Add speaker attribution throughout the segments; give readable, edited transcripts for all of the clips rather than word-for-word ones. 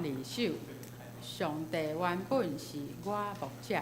Speaker 1: 二首。上帝原本是我牧者。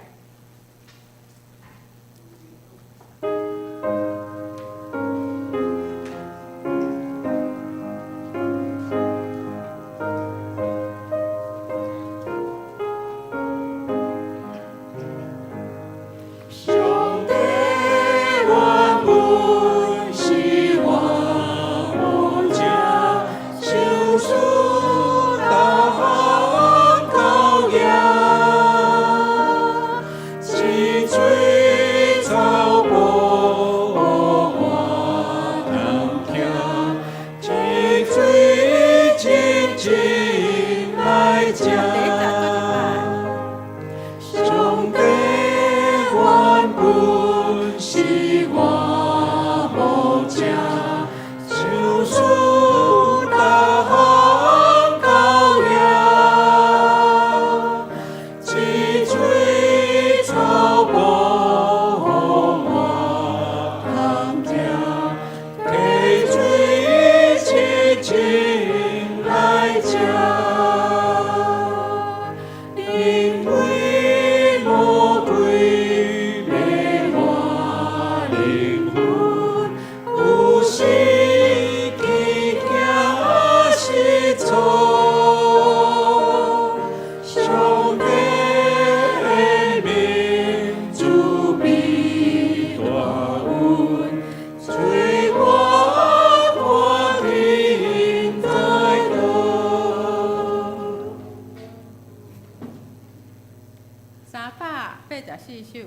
Speaker 1: 384首，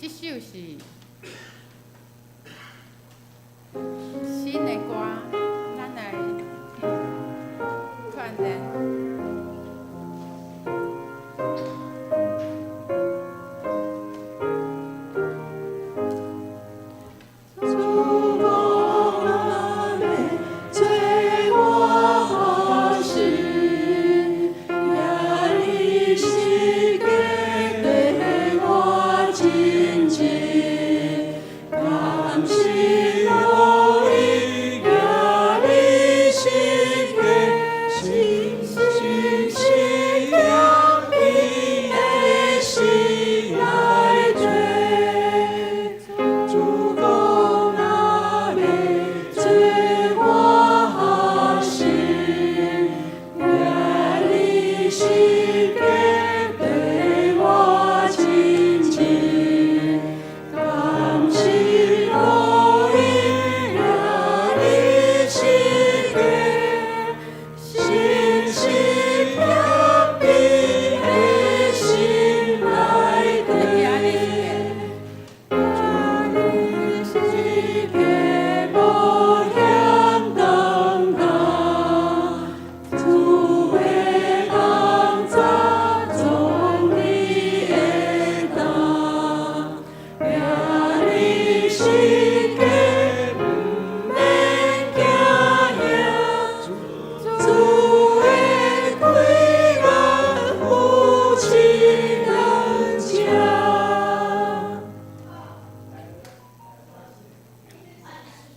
Speaker 1: 这首是新的歌，咱来串联。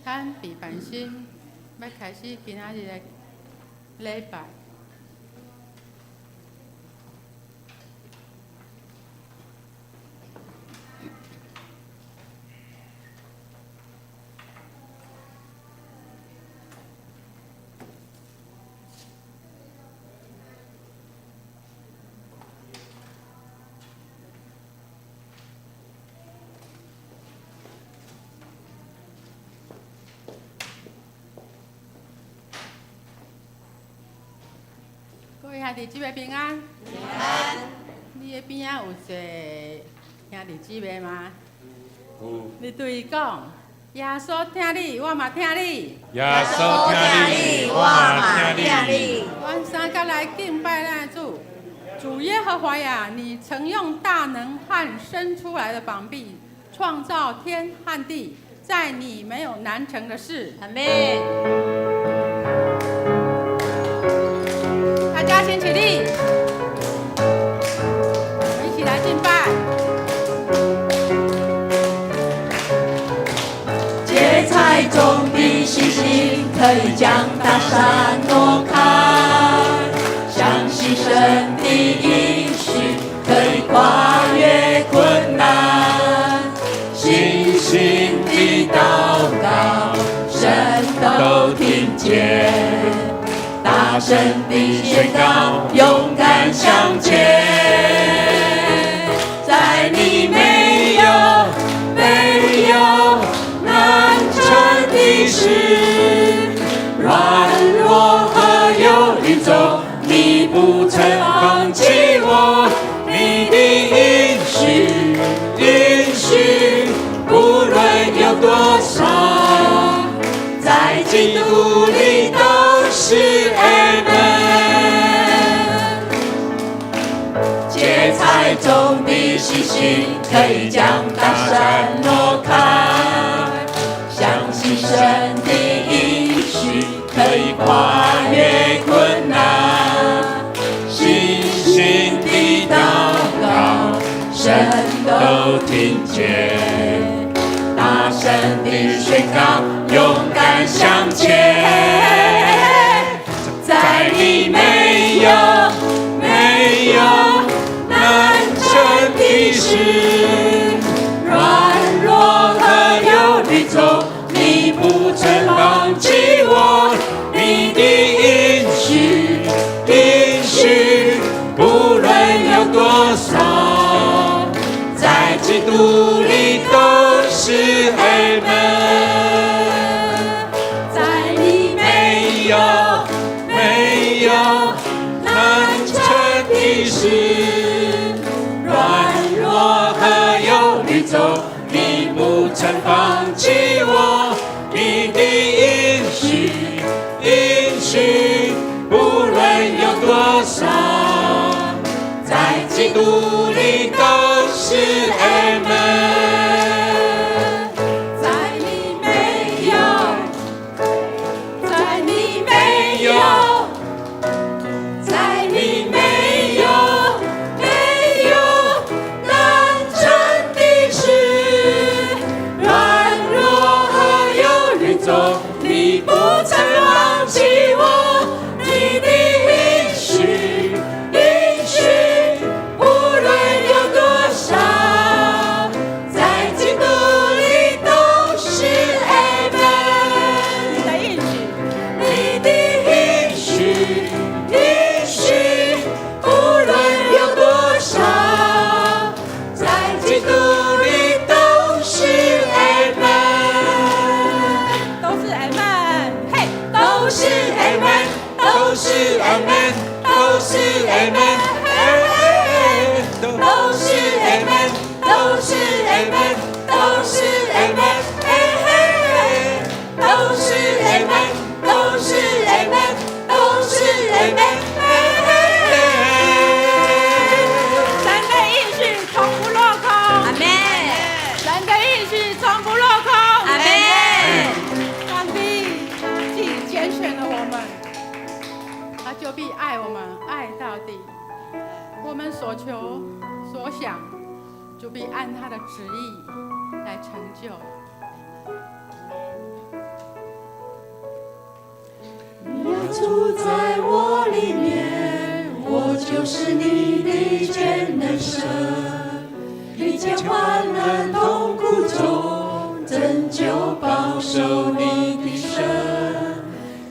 Speaker 1: 咱备办心，要开始今仔日的礼拜。各位兄弟姊妹平安。平安。你的边仔有一个兄弟姊妹吗？有。你对伊讲，耶稣听你，我嘛听你。
Speaker 2: 耶稣听你，我嘛听你。
Speaker 1: 阮三甲来敬拜咱的主，主耶和华呀，你曾用大能和伸出来的膀臂创造天和地，在你没有难成的事。阿们。大家先起立，我们一起来敬拜。
Speaker 3: 芥菜种的信心，可以将大山挪开。声地宣告，勇敢向前。在你没有难成的事，软弱和忧虑中，你不曾放弃我。你的应许，无论有多少，在基督里都是 Amen。芥菜种的信心，可以将大山挪开，相信神的应许，可以跨越困难，信心的祷告，神都听见，大声地宣告，勇敢向前。在你没有难成的事，软弱和忧虑中，你不曾放弃我。你的应许，无论有多少，在基督里都是 Amen。在你没有难成的事，软弱和忧虑中，你不曾放弃我。你的应许，无论有多少，在基督里都是 Amen。在你没有难成的事，软弱和忧虑中，你不曾放弃我。你的应许，无论有多少，在基督里都是 Amen。你的应许，无论有多少，在基督里都是 Amen。都是 Amen， 嘿，都是 Amen， 都是 Amen， 都是 Amen， 都是 Amen， 都是 Amen， 都是 Amen， 都是 Amen， 都是 Amen， 都是 Amen。
Speaker 1: 神的应许从不落空，
Speaker 3: 阿门，
Speaker 1: 神的应许从不落空，
Speaker 3: 阿门。
Speaker 1: 上帝既拣选了我们，他就必爱我们，爱到底。我们所求所想，就必按他的旨意来成就。
Speaker 3: 你要住在我里面，我就是你的全能神。一切患难痛苦中，拯救保守你的神。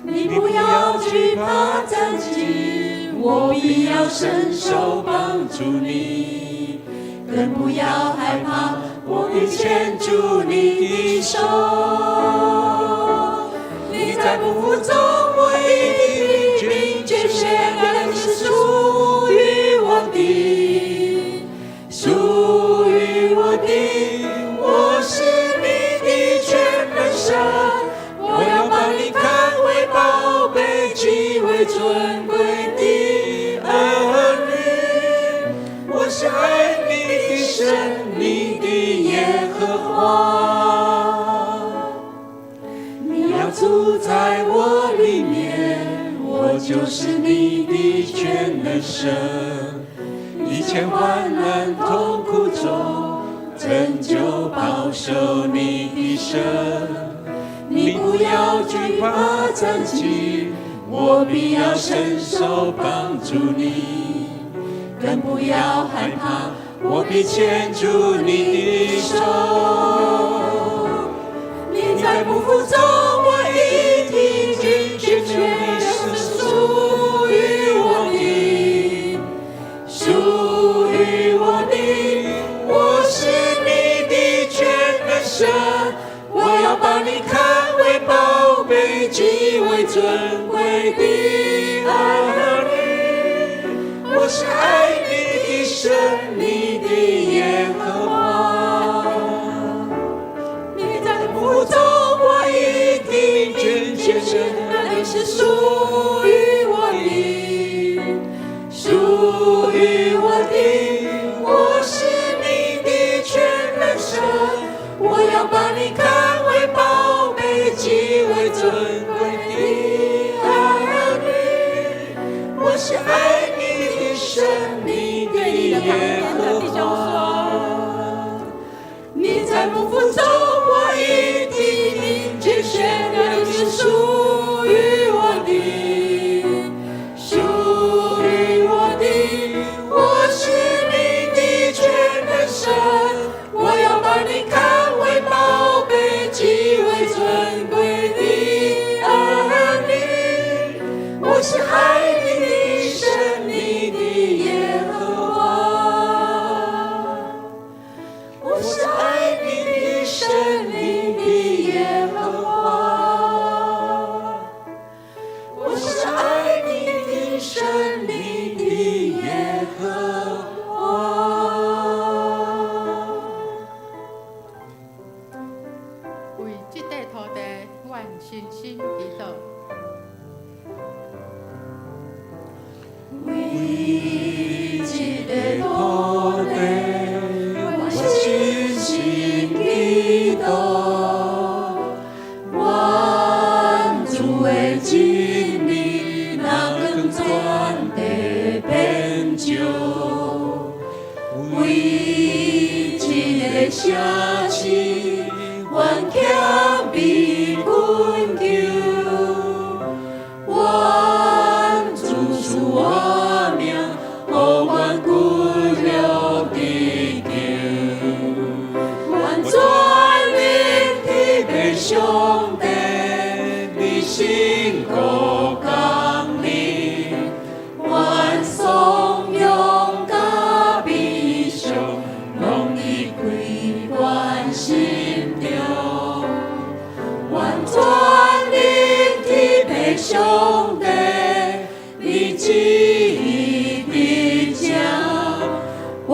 Speaker 3: 你不要惧怕战兢，我必要伸手帮助你。更不要害怕，我必牵住你的手。你在不服中，我一定拣选更是属于我的，属于我的。我是你的全能神，我要把你看为宝贝，极为尊贵的儿女。我是爱你的神，你的耶和华。你要住在我里面，我就是你的全能神。一切患难痛苦中，拯救保守你的神。你不要惧怕战兢，我必要伸手帮助你。更不要害怕，我必牵住你的手。你在不服中，我一定拣选更是属尊贵的儿女。我是爱你的神，你的耶和华。你在腹中，我一定认见那你是属于我的，属于我的。我是你的全人神，我要把你看为宝贝，极为尊贵的儿女。我是爱你的神，你的耶和华。你在母腹中，我一定明知显然是属于我的，属于我的。我是你的全人神，我要把你看为宝贝，极为尊贵的儿女。我是爱你的神，你的耶和华。我是爱你的神，你的耶和华。我是爱你的神，你的耶和华。
Speaker 1: 为这块土地，愿深深祈祷。
Speaker 3: 为这个土地，我深深祈祷。愿主的真理能全地遍照。为这个城市，愿强被困求。愿主赐我命，互阮骨肉地球。愿全力体被上帝，你辛苦工力。愿颂扬甲悲伤，拢已归阮心中。愿全力体被上帝，你旨意的正。愿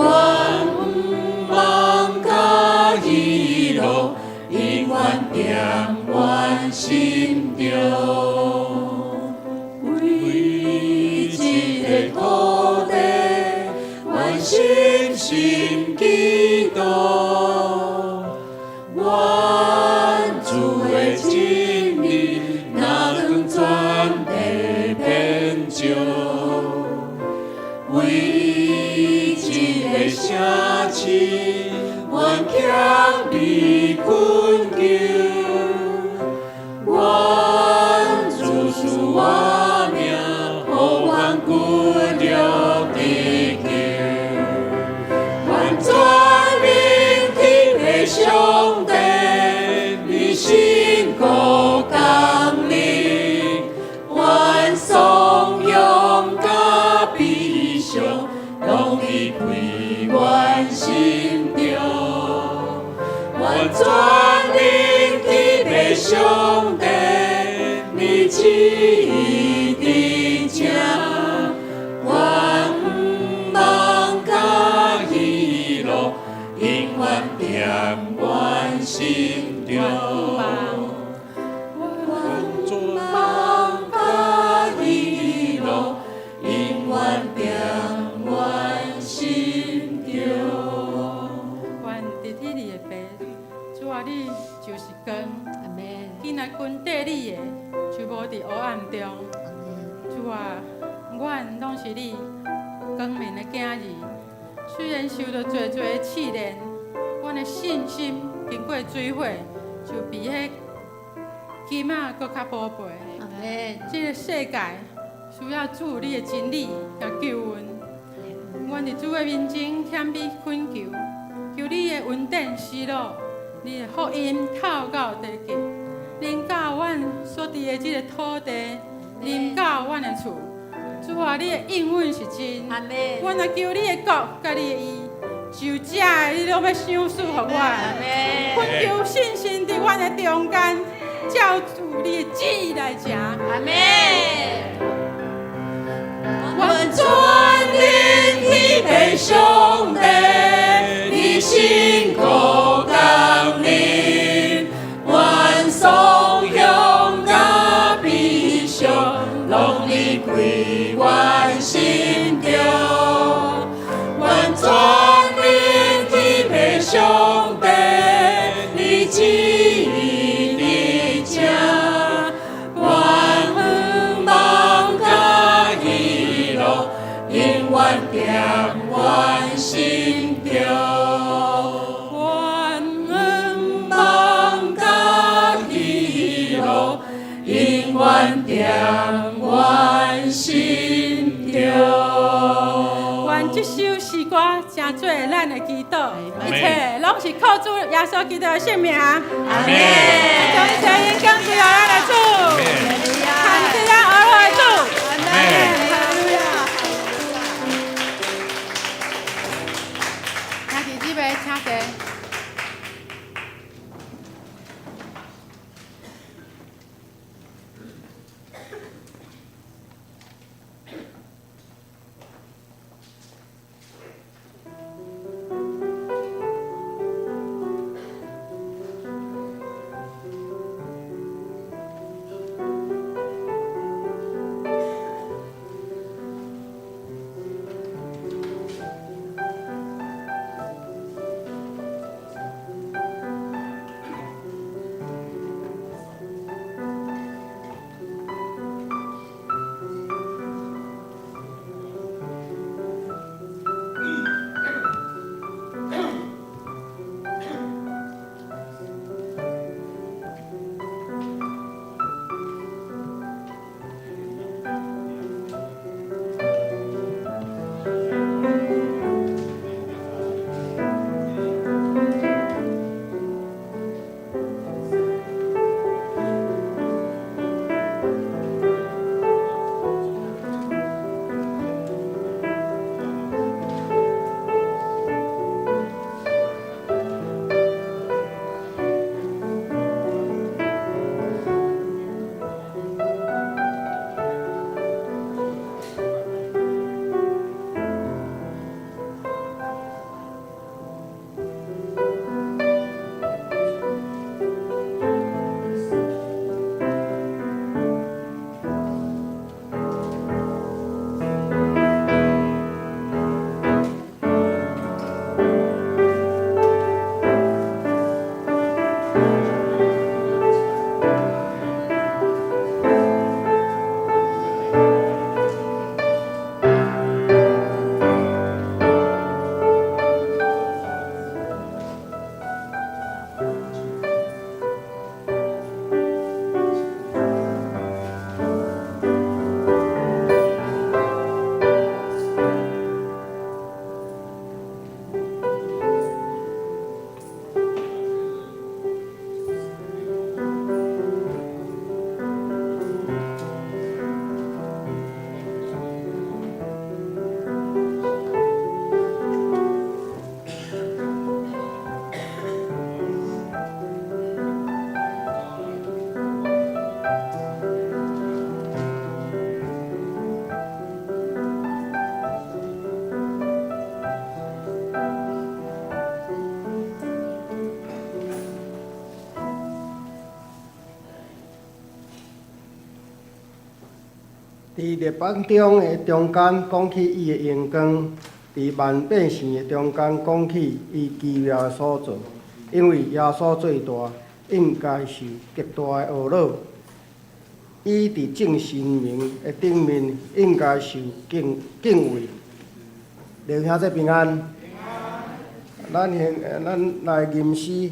Speaker 3: 望甲喜乐，永远踮阮心中。为这个土地，愿深深祈祷。愿主的真理能全地遍照。为这个城市，愿强被困求。愿主赐我命，互阮骨肉地球。愿全力体被上帝，你辛苦工力。愿颂扬甲悲伤，拢已归阮心中。愿全力体被上帝，你旨意的正。愿望甲喜乐，永远踮阮心中。愿望甲喜乐，永远踮阮心中。
Speaker 1: 愿伫天里的爸，主啊，你就是光，
Speaker 4: 阿门。
Speaker 1: 今仔阮缀你的，就无伫黑暗中。主啊，阮拢是你光明的囝儿，虽然受到侪的试炼，阮的信心经过水火，就比迄金仔搁较宝贝。
Speaker 4: 阿门。
Speaker 1: 这个世界需要主你的真理甲救恩。阮伫主的面前谦卑恳求，求你的恩典施落，你的福音透到地极，临到阮所伫的这个土地，临到阮的厝。主啊，你的应允是真。
Speaker 4: 阿门。
Speaker 1: 阮若求你的国甲你的义，就这的你拢要赏赐予阮。
Speaker 4: 阿门。
Speaker 1: 恳求信心伫阮的中间，照主你的旨意来行。
Speaker 3: 阿门。
Speaker 1: 阮
Speaker 3: 全灵体配上帝，你辛苦甘霖，阮颂扬甲悲伤，拢离开阮心中。阮全灵体配上帝，你旨意你正，阮望甲喜乐，永远踮阮心中。阮望甲喜乐，永远踮阮心中。
Speaker 1: 愿这首诗歌成做咱的祈祷，一切拢是靠主耶稣基督的性命。阿
Speaker 3: 门。
Speaker 1: 将一切因感谢咱的主，感谢咱儿女的主。阿门。哈利路亚。兄弟姊妹，请坐。
Speaker 4: 伫列邦中的中间讲起伊的荣光，伫万变性的中间讲起伊奇妙的所做。因为耶稣最大，应该受极大的懊恼。伊伫正神明的顶面，应该受敬畏。弟兄姊平安。咱来吟诗，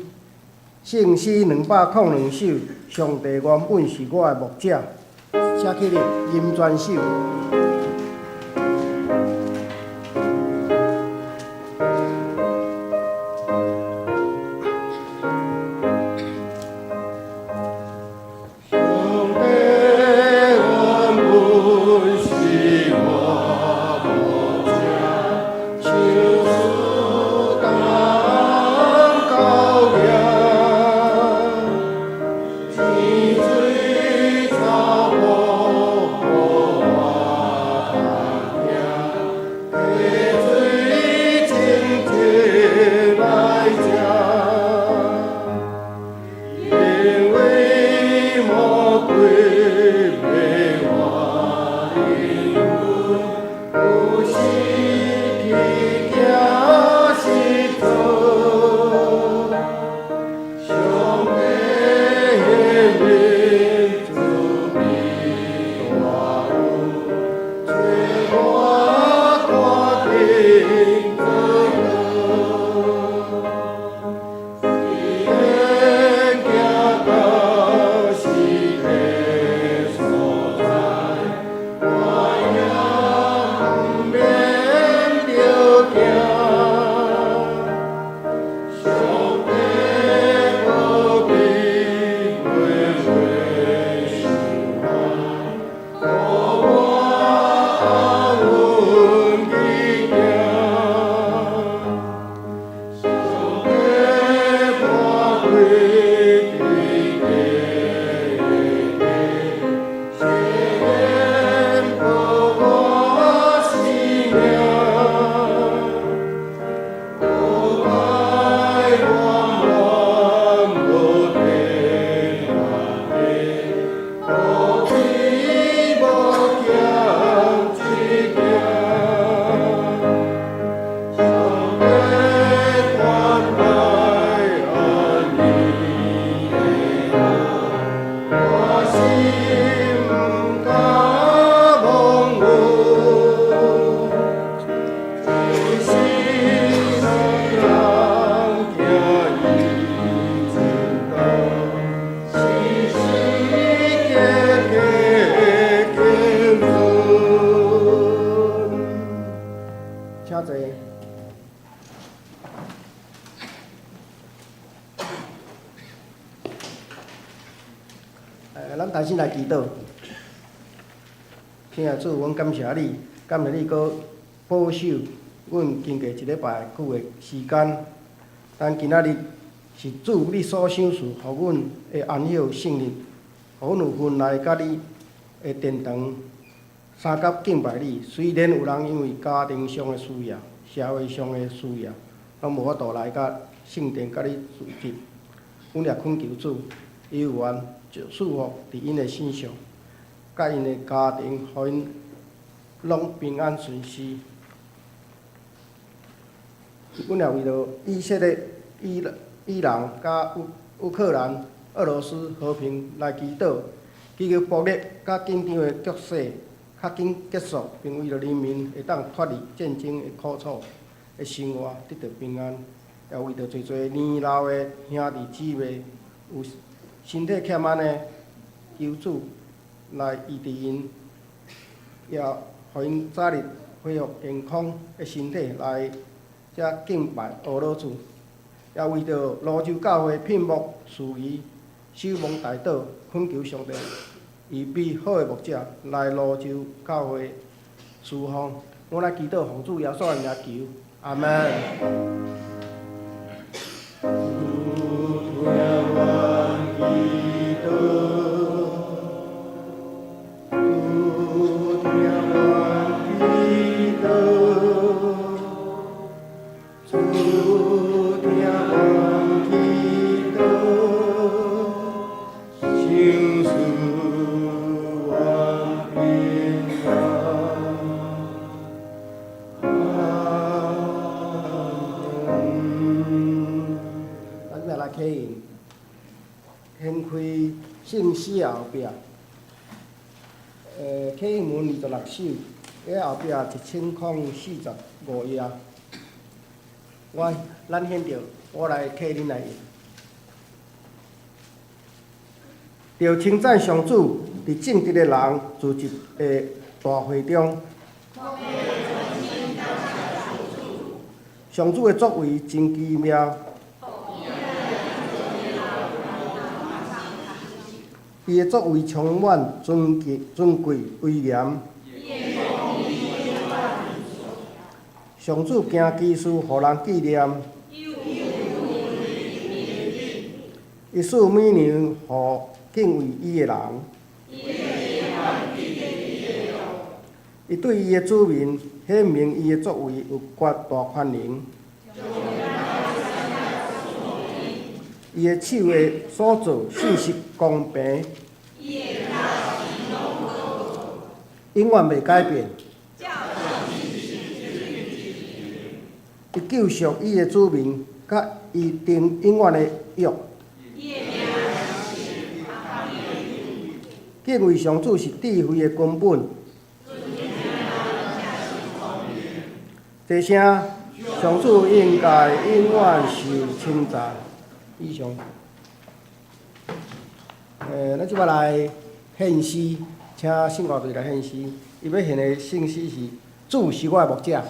Speaker 4: 圣诗202首。上帝原本是我的牧者。写起哩吟全首。
Speaker 3: 天水
Speaker 4: 坐。咱大先来祈祷。亲爱的主，阮感谢你，感谢你搁保守阮经过一礼拜久的时间。但今仔日是主你所想事，互阮会安歇胜利，互阮有份来甲你的殿堂三甲敬拜你。虽然有人因为家庭上的需要、社会上的需要，拢无法度来甲圣殿甲你聚集，阮也恳求主，伊有缘就赐福伫因的身上，甲因的家庭，互因拢平安顺遂。阮也为着以色列、伊朗、甲乌克兰、俄罗斯和平来祈祷，祈求暴力甲紧张的局势较紧结束，并为着人民会当脱离战争的苦楚的生活得到平安。也为着侪侪年老的兄弟姊妹有身体欠安的，求主来医治因，也互因早日恢复健康的身体来遮敬拜俄罗主。也为着泸州教会聘牧事宜守望大道，恳求上帝预备好的牧者来泸州教会侍奉。我来祈祷，奉主耶稣的名求，阿门。掀开圣诗后壁，启应文26首，迄后壁1045页。咱显着，我来替恁来念。着称赞上主，伫正直的人自一个大会中，上主的作为真奇妙。伊的作为充满尊贵威严。上主行奇事，互人纪念。伊赐美牛，互敬畏伊的人。伊对伊的子民显明伊的作为有大宽容。伊的手的所做信实公平，永远袂改变。伊救赎伊的子民，甲伊定永远的约。敬畏上主是智慧的根本。这声，上主应该永远受称赞。以上，咱即摆来献诗，请信乐队来献诗。伊要献的圣诗是“主是我的牧者”。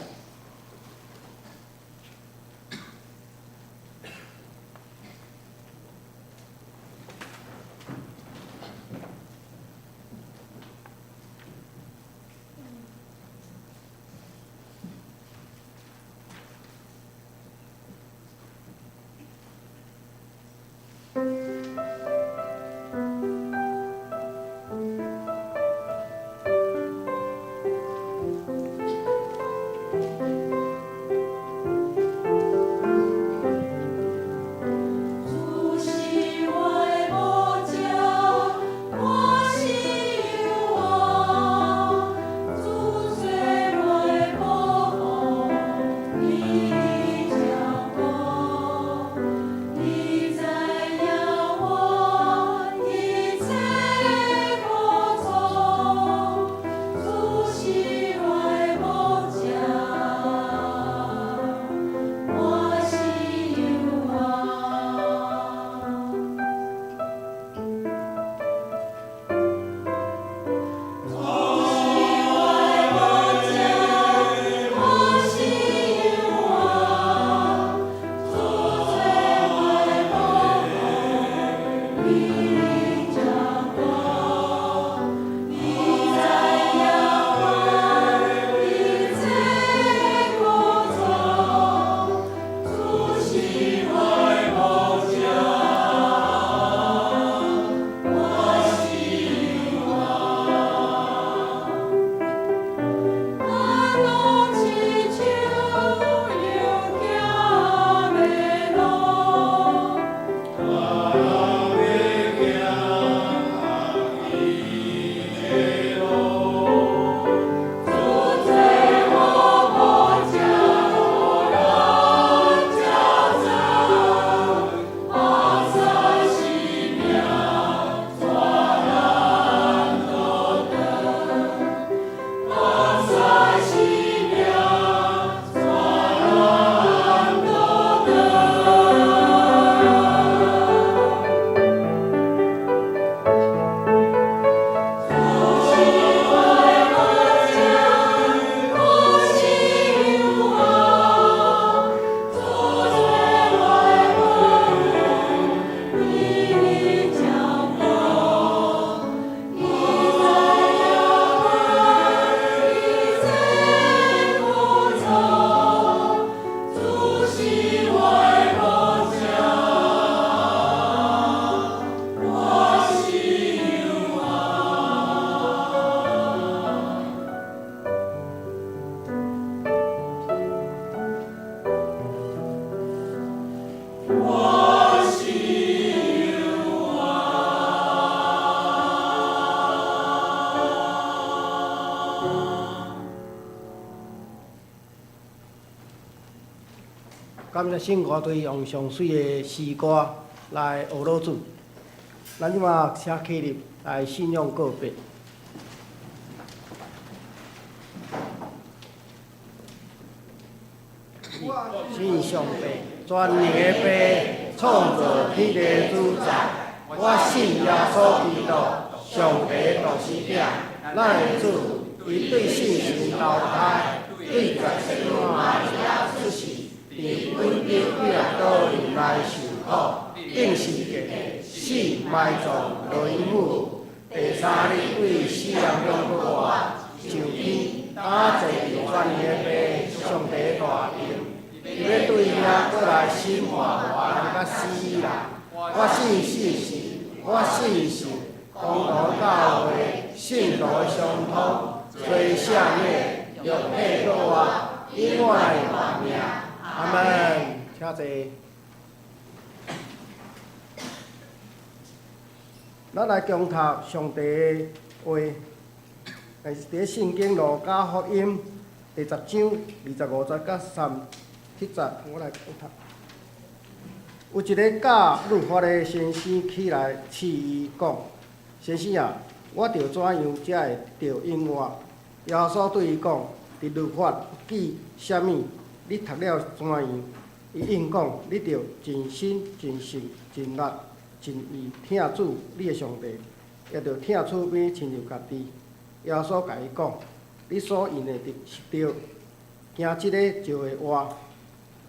Speaker 4: 感谢圣歌队用上水的诗歌来学老主。咱即马请起立来信仰告别。信上帝，全能的父，创造天地主宰。我信耶稣基督，上帝大使者，咱的主，伊对信神投胎，对十世满也出世，伫本地几啊多年来受苦，应是嘅死埋葬雷母，第三日对死人中国活，上天打坐伫全能的父，上帝大名。伊要对遐过来审判活人甲死人，我信是公道教会信徒相通，最赦免，肉体过活，以我来活命。阿门。请坐。咱来共读上帝的话，是伫圣经路加福音第10章25节甲37节，我来共读。有一个教律法的先生起来试伊讲：“先生啊，我着怎样才会着永活？”耶稣对伊讲：“伫律法记啥物？你读了怎样？”伊应讲：“你着尽心、尽性、尽力、尽意听主你的上帝，也着听厝边亲像家己。”耶稣甲伊讲：“你所用的是对，行即个就会活。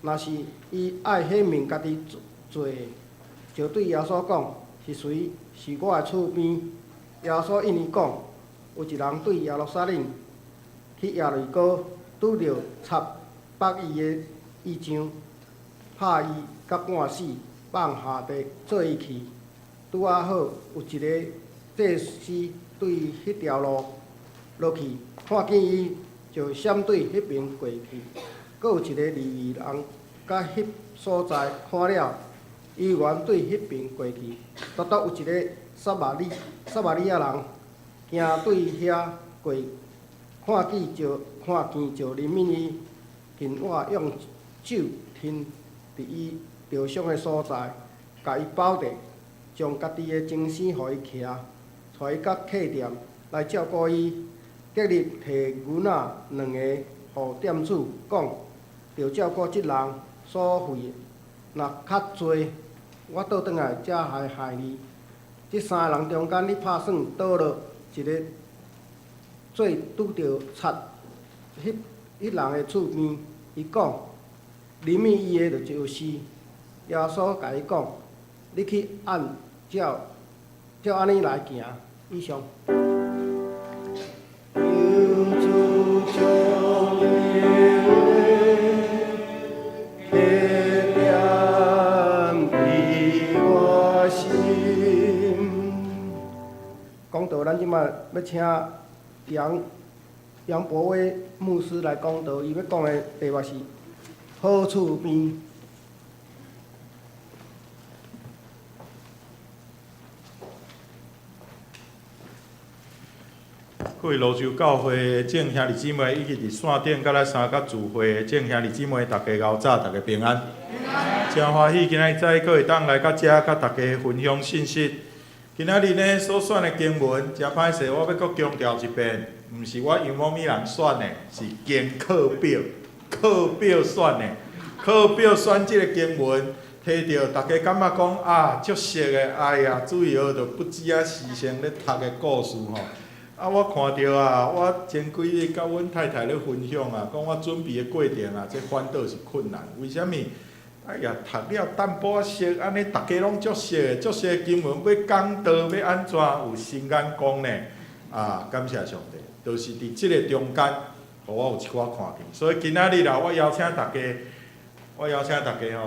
Speaker 4: 若是伊爱迄面家己做，就对耶稣讲：是谁？是我的厝边。耶稣因伊讲：有一人对耶路撒冷去耶利哥，拄着插绑伊的衣裳，拍伊甲半死，放下地做伊去。拄啊好，有一个祭司对迄条路落去，看见伊就闪对迄边过去。阁有一个利未人，甲迄所在看了，伊原对迄边过去。独独有一个撒玛利亚人，行对遐过，看见就怜悯伊，紧我用酒添伫伊受伤的所在，甲伊包地，将家己的精神互伊徛，带伊到客店来照顾伊。隔日摕牛仔2个，互店主讲，着照顾即人所费，若较济，我倒转来才还害你。即3个人中间，你拍算倒落一个最拄着插迄人的厝边。伊讲，怜悯伊的就是。耶稣甲伊讲，你去按照安尼来行。以上。讲道，咱即摆要请杨博威牧师来讲道，伊要讲的题目是好厝边。
Speaker 2: 各位罗州教会的众兄弟姊妹，以及伫线顶甲咱三角聚会的众兄弟姊妹，大家熬早，大家平安。真欢喜今仔载，阁会当来到遮，甲大家分享信息。今仔日呢所选的经文，真歹势，我要阁强调一遍，毋是我杨某米人选的，是经课表选的。课表选即个经文，摕到大家感觉讲啊，足熟的，哎呀，主要就不止啊时常咧读的故事吼。啊，我看到啊，我前几日甲阮太太咧分享啊，讲我准备的过程啊，这反倒是困难。为虾米？哎呀，读了淡薄仔熟，安尼大家拢足熟的经文，要讲道要安怎有心眼讲呢？啊，感谢上帝，就是伫即个中间，互我有一寡看见。所以今仔日啦，我邀请大家吼，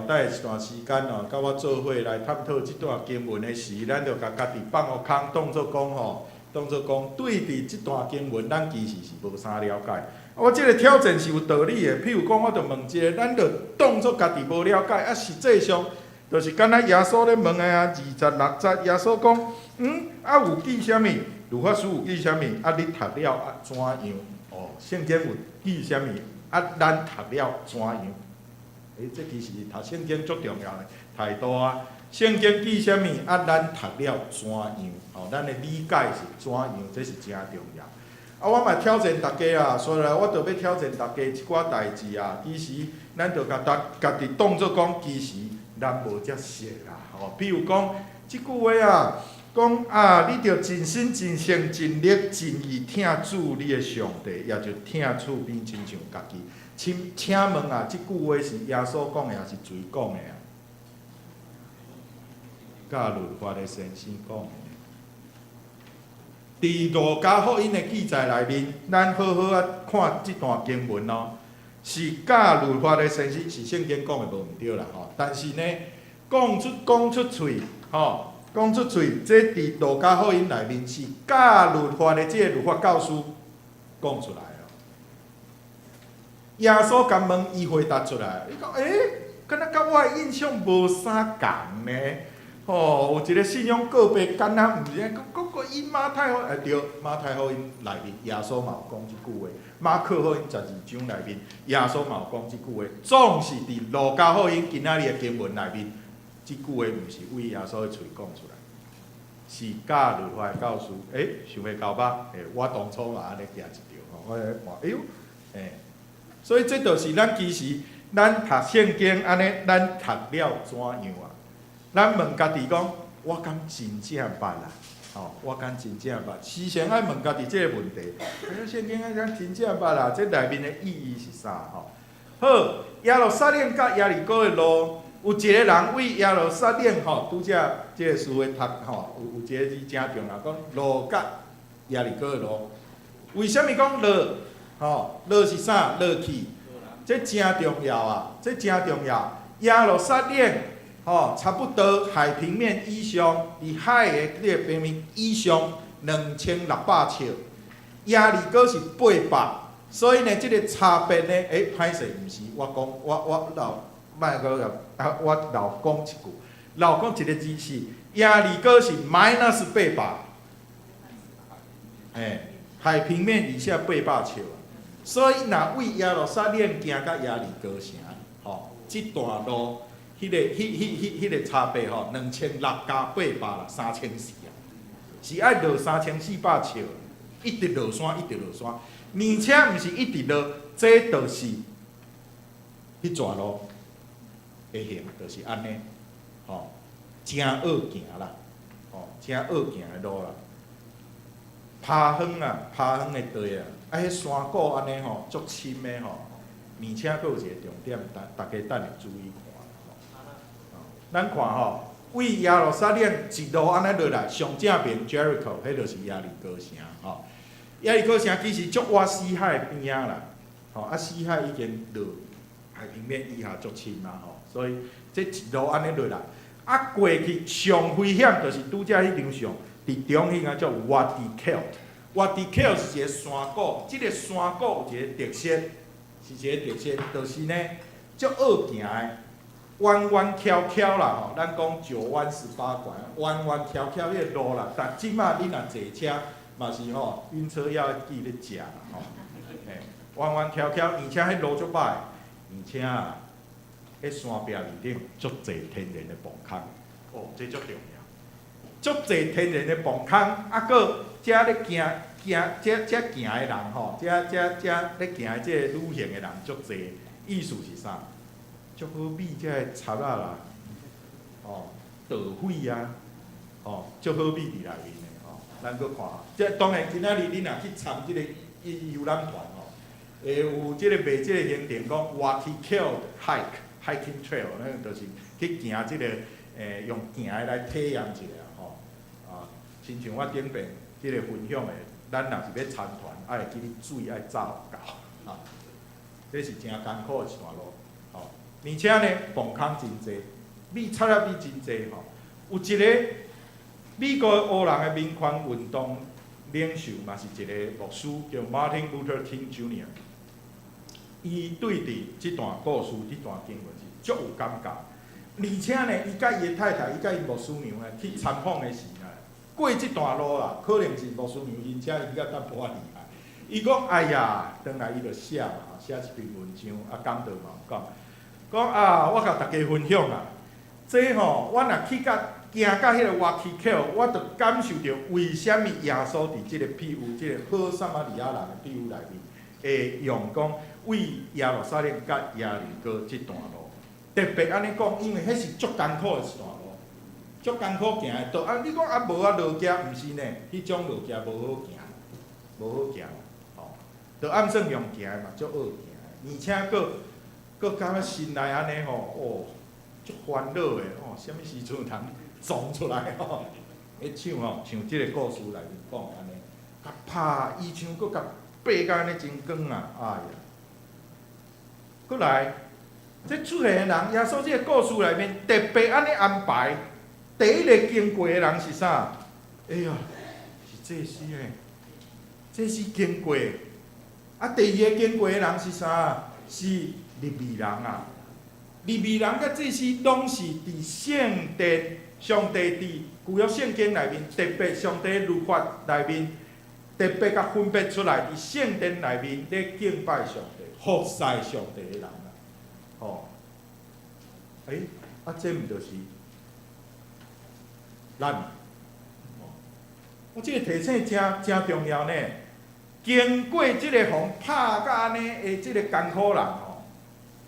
Speaker 2: 等下一段时间哦，甲我做伙来探讨即段经文的时，咱着甲家己放下空，当作讲对伫即段经文，咱其实是无啥了解。我即个挑战是有道理的，譬如讲，我着问一个，咱着当作家己无了解，啊，实际上就是敢若耶稣咧问的啊，26节，耶稣讲，啊有记啥物？律法书有记啥物？啊，你读了啊怎样？哦，圣经有记啥物？啊，咱读了怎样？这其实读圣经足重要的态度啊。圣经记啥物啊？咱读了怎样？咱的理解是怎样？这是真重要。啊，我嘛挑战大家啊，所以我就要挑战大家一寡代志啊。其实咱就家己当作讲，其实咱无遮熟啦。比如讲，即句话啊，讲啊，你着尽心、尽性、尽力、尽意听主你的上帝，也就听厝边亲像家己。请问啊，即句话是耶稣讲的，还是谁讲的啊？甲律法的先生讲的。伫路加福音的记载内面，咱好好啊看即段经文哦，是甲律法的先生是圣经讲的无毋对啦吼，但是呢，讲出嘴吼，讲出嘴，这伫路加福音内面是甲律法的即个律法教师讲出来哦。耶稣甲问伊回答出来，伊讲敢若甲我的印象无啥共呢？有一个信仰告白，敢若毋是个因马太福音，对，马太福音内面耶稣嘛有讲即句话，马可福音12章内面耶稣嘛有讲即句话，总是伫路加福音今仔日的经文内面，即句话毋是为耶稣的嘴讲出来，是教律法的教师，想要交吧？我当初嘛安尼行一条吼，我看，所以这就是咱其实咱读圣经安尼，咱读了怎样啊？咱问家己讲，我敢真正捌啦？我敢真正捌？时常爱问家己这个问题。圣经敢真正捌啦？这内面的意义是啥？好，耶路撒冷甲耶利哥的路，有一个人为耶路撒冷拄则这个词汇读有一个字真重要，讲路甲耶利哥的路。为什么讲路？路是啥？落去，这真重要啊！这真重要。耶路撒冷。差不多海平面以上，伫海的这个平面以上2600尺，耶利哥是800，所以呢，这个差别呢，歹势毋是我讲，我我漏讲一句，漏讲一个字是耶利哥是-800，海平面以下800尺，所以若为耶路撒冷行到耶利哥城，这段路。迄个差别2600加800啦，3400啊，是爱落3400尺，一直落山，一直落山，而且毋是一直落，这就是迄段路的形，就是安尼，真好行啦，真好行的路啦，爬远啊，爬远的地啊，迄山谷安尼足深的而且佫有一个重点，大家等下注意看。咱看为耶路撒冷一路安尼落来，上正面 Jericho， 迄就是耶利哥城耶利哥城其实足我死海边仔啦，死海已经落海平面以下足深啦所以这一路安尼落来，过去上危险就是拄则迄张相，伫中迄个叫 Wadi Kelt。Wadi Kelt 是一个山谷，即个山谷有一个特色，就是呢足好行的。弯弯翘翘啦，咱讲9弯18拐，弯弯翘翘迄个路啦。但即马你若坐车，嘛是晕车药记咧食啦弯弯翘翘，而且迄路足歹，而且迄山壁里顶足侪天然的磅空，这足重要。足侪天然的磅空，搁遮咧遮行的人遮咧行的这旅行的人足侪，意思是啥？足好买遮个插仔啦，稻穗啊，足好买伫内面的咱搁看，这当然今仔日你若去参即个游览团会有即个卖即个行程讲 Wadi Kelt hiking trail， 那就是去行即个用行的来体验一下亲像我顶边即个分享的，咱若是要参团，会记你水爱走到这是真艰苦的一段路。而且呢，磅空真济，插入真济有一个美国黑人的民权运动领袖，嘛是一个牧师，叫 Martin Luther King Jr.。伊对伫即段故事、即段经文是足有感觉，而且呢，伊甲伊的太太、伊甲伊牧师娘呢去参访的时呢，过即段路啦，可能是牧师娘因车伊较较无法厉害。伊讲：哎呀，转来伊就写嘛，写一篇文章，讲道嘛有讲。讲啊，我甲大家分享啊，这吼，我若去甲行到迄个外溪口，我就感受到为什么耶稣伫即个庇护，即个好撒玛利亚人的庇护内面，会用讲为耶路撒冷甲耶利哥即段路，特别安尼讲，因为迄是足艰苦的一段路，足艰苦行的道。啊，你讲啊无啊路行，毋是呢，迄种路行无好行，无好行，吼，着暗算用行的嘛，足好行，而且佫感觉心内安尼吼，哦，足烦恼的哦，啥物时阵有通撞出来吼？迄唱吼，像即个故事内面讲安尼，甲拍伊像佫甲爬甲安尼真光啊！哎呀，佫来，这出现的人，耶稣即个故事内面特别安尼安排，第一个经过的人是啥？哎呀，是祭司诶，祭司经过。啊，第二个经过的人是啥？是利未人啊。利未人甲祭司拢是伫圣殿，上帝伫旧约圣经内面，特别上帝律法内面，特别甲分别出来，伫圣殿内面咧敬拜上帝、服侍上帝的人啊。吼，啊，这毋就是咱？我即个提醒真重要呢。经过即个风拍甲安尼的即个艰苦人吼，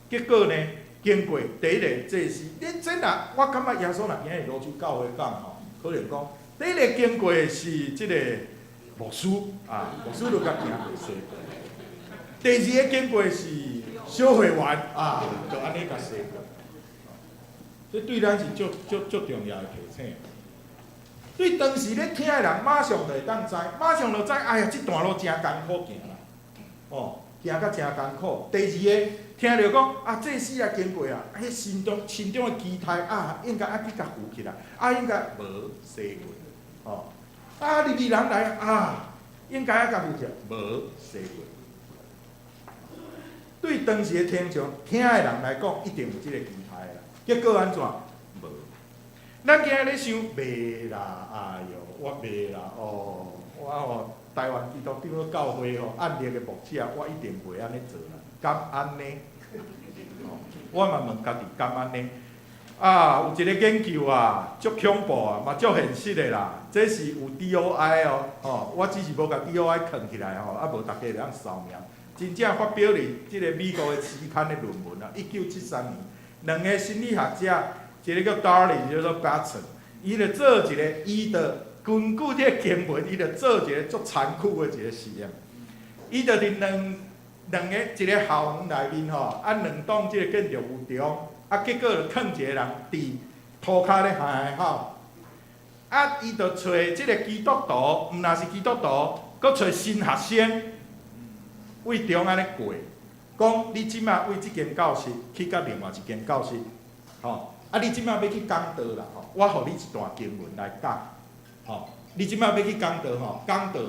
Speaker 2: 结果呢，经过第一个祭司，你真若我感觉耶稣若今日罗州教会讲吼，可能讲第一个经过是即个牧师啊，牧师就甲行过西。第二个经过是小会员啊，就安尼甲西过。这对咱是足重要的提醒。对当时咧听的人，马上就会当知，马上就知，哎呀，即段路真艰苦行啦，哦，行甲真艰苦。第二个听着讲，啊，祭司也经过啊，迄心中的期待啊，应该爱去甲扶起来，啊，应该无西过，哦，啊，利未人来啊，应该爱甲扶起来，无西过。对当时的听的人来讲，一定有即个期待啦。结果安怎？无。咱今日咧想，袂啦，哎哟，我袂啦，哦，我吼台湾基督教教会吼，按立个牧者，我一定袂安尼做啦，敢安尼？我嘛问家己，敢安尼？啊，有一个研究啊，足恐怖啊，嘛足现实的啦。这是有 DOI 哦，吼，我只是无甲 DOI 藏起来吼，啊无大家会当扫描。真正发表伫即个美国的期刊的论文啊，1973年，两个心理学者。一个叫 Darling， 一个叫 Batson， 伊就做一个，伊就根据这个经文，伊就做一个足残酷的一个实验。伊就伫两个一个校园内面吼，啊两栋即个建筑物中，啊结果就囥一个人伫涂骹咧喊吼，啊伊就找即个基督徒，毋若是基督徒，搁找新学生，为中安尼过，讲你即马为即间教室去到另外一间教室，吼。啊！你即摆要去讲道啦，吼！我互你一段经文来讲，吼！你即摆要去讲道，吼，讲道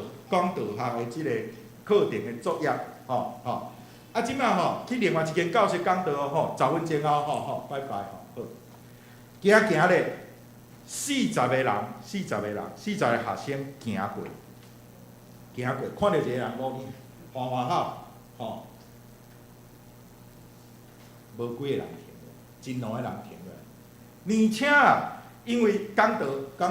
Speaker 2: 学的即个课程的作业，吼。啊，即摆吼去另外一间教室讲道吼，10分钟后，吼，拜拜，吼，好。行咧，40个人，40个学生行过，看到一个人无去，换好，吼，无几个人停了，真两个人停了。而且啊，因为讲道学，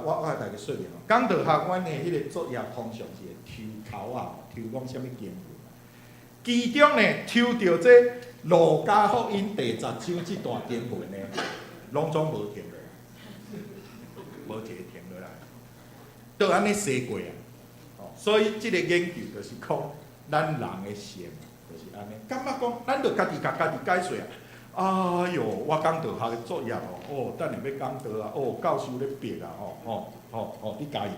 Speaker 2: 我甲大家说明哦，讲道学阮的迄个作业通常是会抽头啊，抽讲啥物经文啊。其中呢，抽到这《路加福音》第10章这段经文呢，拢总无停落来，无一个停落来，都安尼西过啊。哦，所以这个研究就是讲咱人的性，就是安尼。感觉讲，咱着家己甲家己解说啊。哎哟，我讲道学的作业哦，等下要讲道啊，哦，教授咧逼啊，吼，你加油，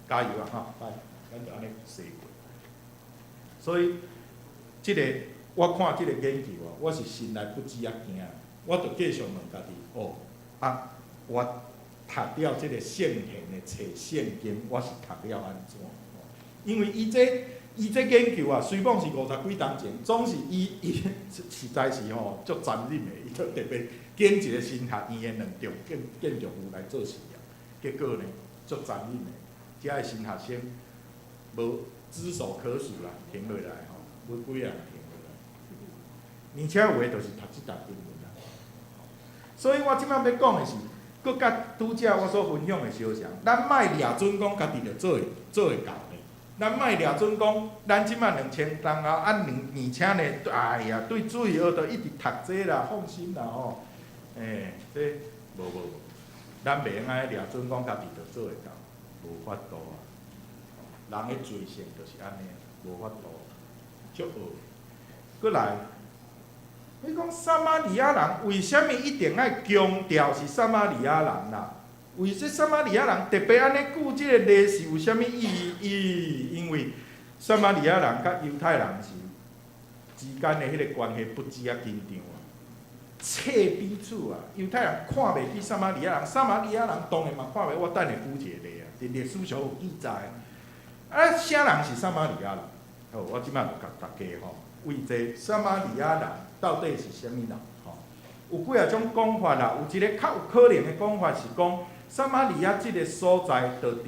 Speaker 2: 加油啊，哈，来，咱就安尼西过。所以，我看这个研究啊，我是心内不止啊惊，我就继续问家己，我读了这个圣贤的册圣经，我是读了安怎？因为伊这研究啊，虽讲是50几年前，总是伊实在是吼足残忍的，伊就特别建一个新学院的2栋建筑物来做实验，结果呢足残忍的，遮个新学生无指手可数啦，停落来吼，无几个人停落来。而且有诶就是读即沓经文啊。所以我即摆要讲诶是，搁甲拄则我所分享诶相像，咱莫掠准讲家己着做会到咧，咱莫掠准讲咱即摆2000当后而且呢，哎呀，对水学着一直读这啦，放心啦吼。这无，咱袂用安尼掠准讲家己着做会到，无法度啊。人诶罪性就是安尼，无法度，足恶。搁来，你讲撒玛利亚人为虾米一定爱强调是撒玛利亚人啦？为这撒玛利亚人特别安尼顾即个例是有虾米意义？因为撒玛利亚人甲犹太人是之间的迄个关系不止啊紧张啊，切彼此啊。犹太人看袂起撒玛利亚人，撒玛利亚人当然嘛看袂。我等下举一个例啊，伫历史上有记载。啊，啥人是撒玛利亚人？好，我即摆就甲大家吼，为这撒玛利亚人到底是啥物人？吼，有几啊种讲法啦。有一个较有可能的讲法是讲，撒玛利亚即个所在，就伫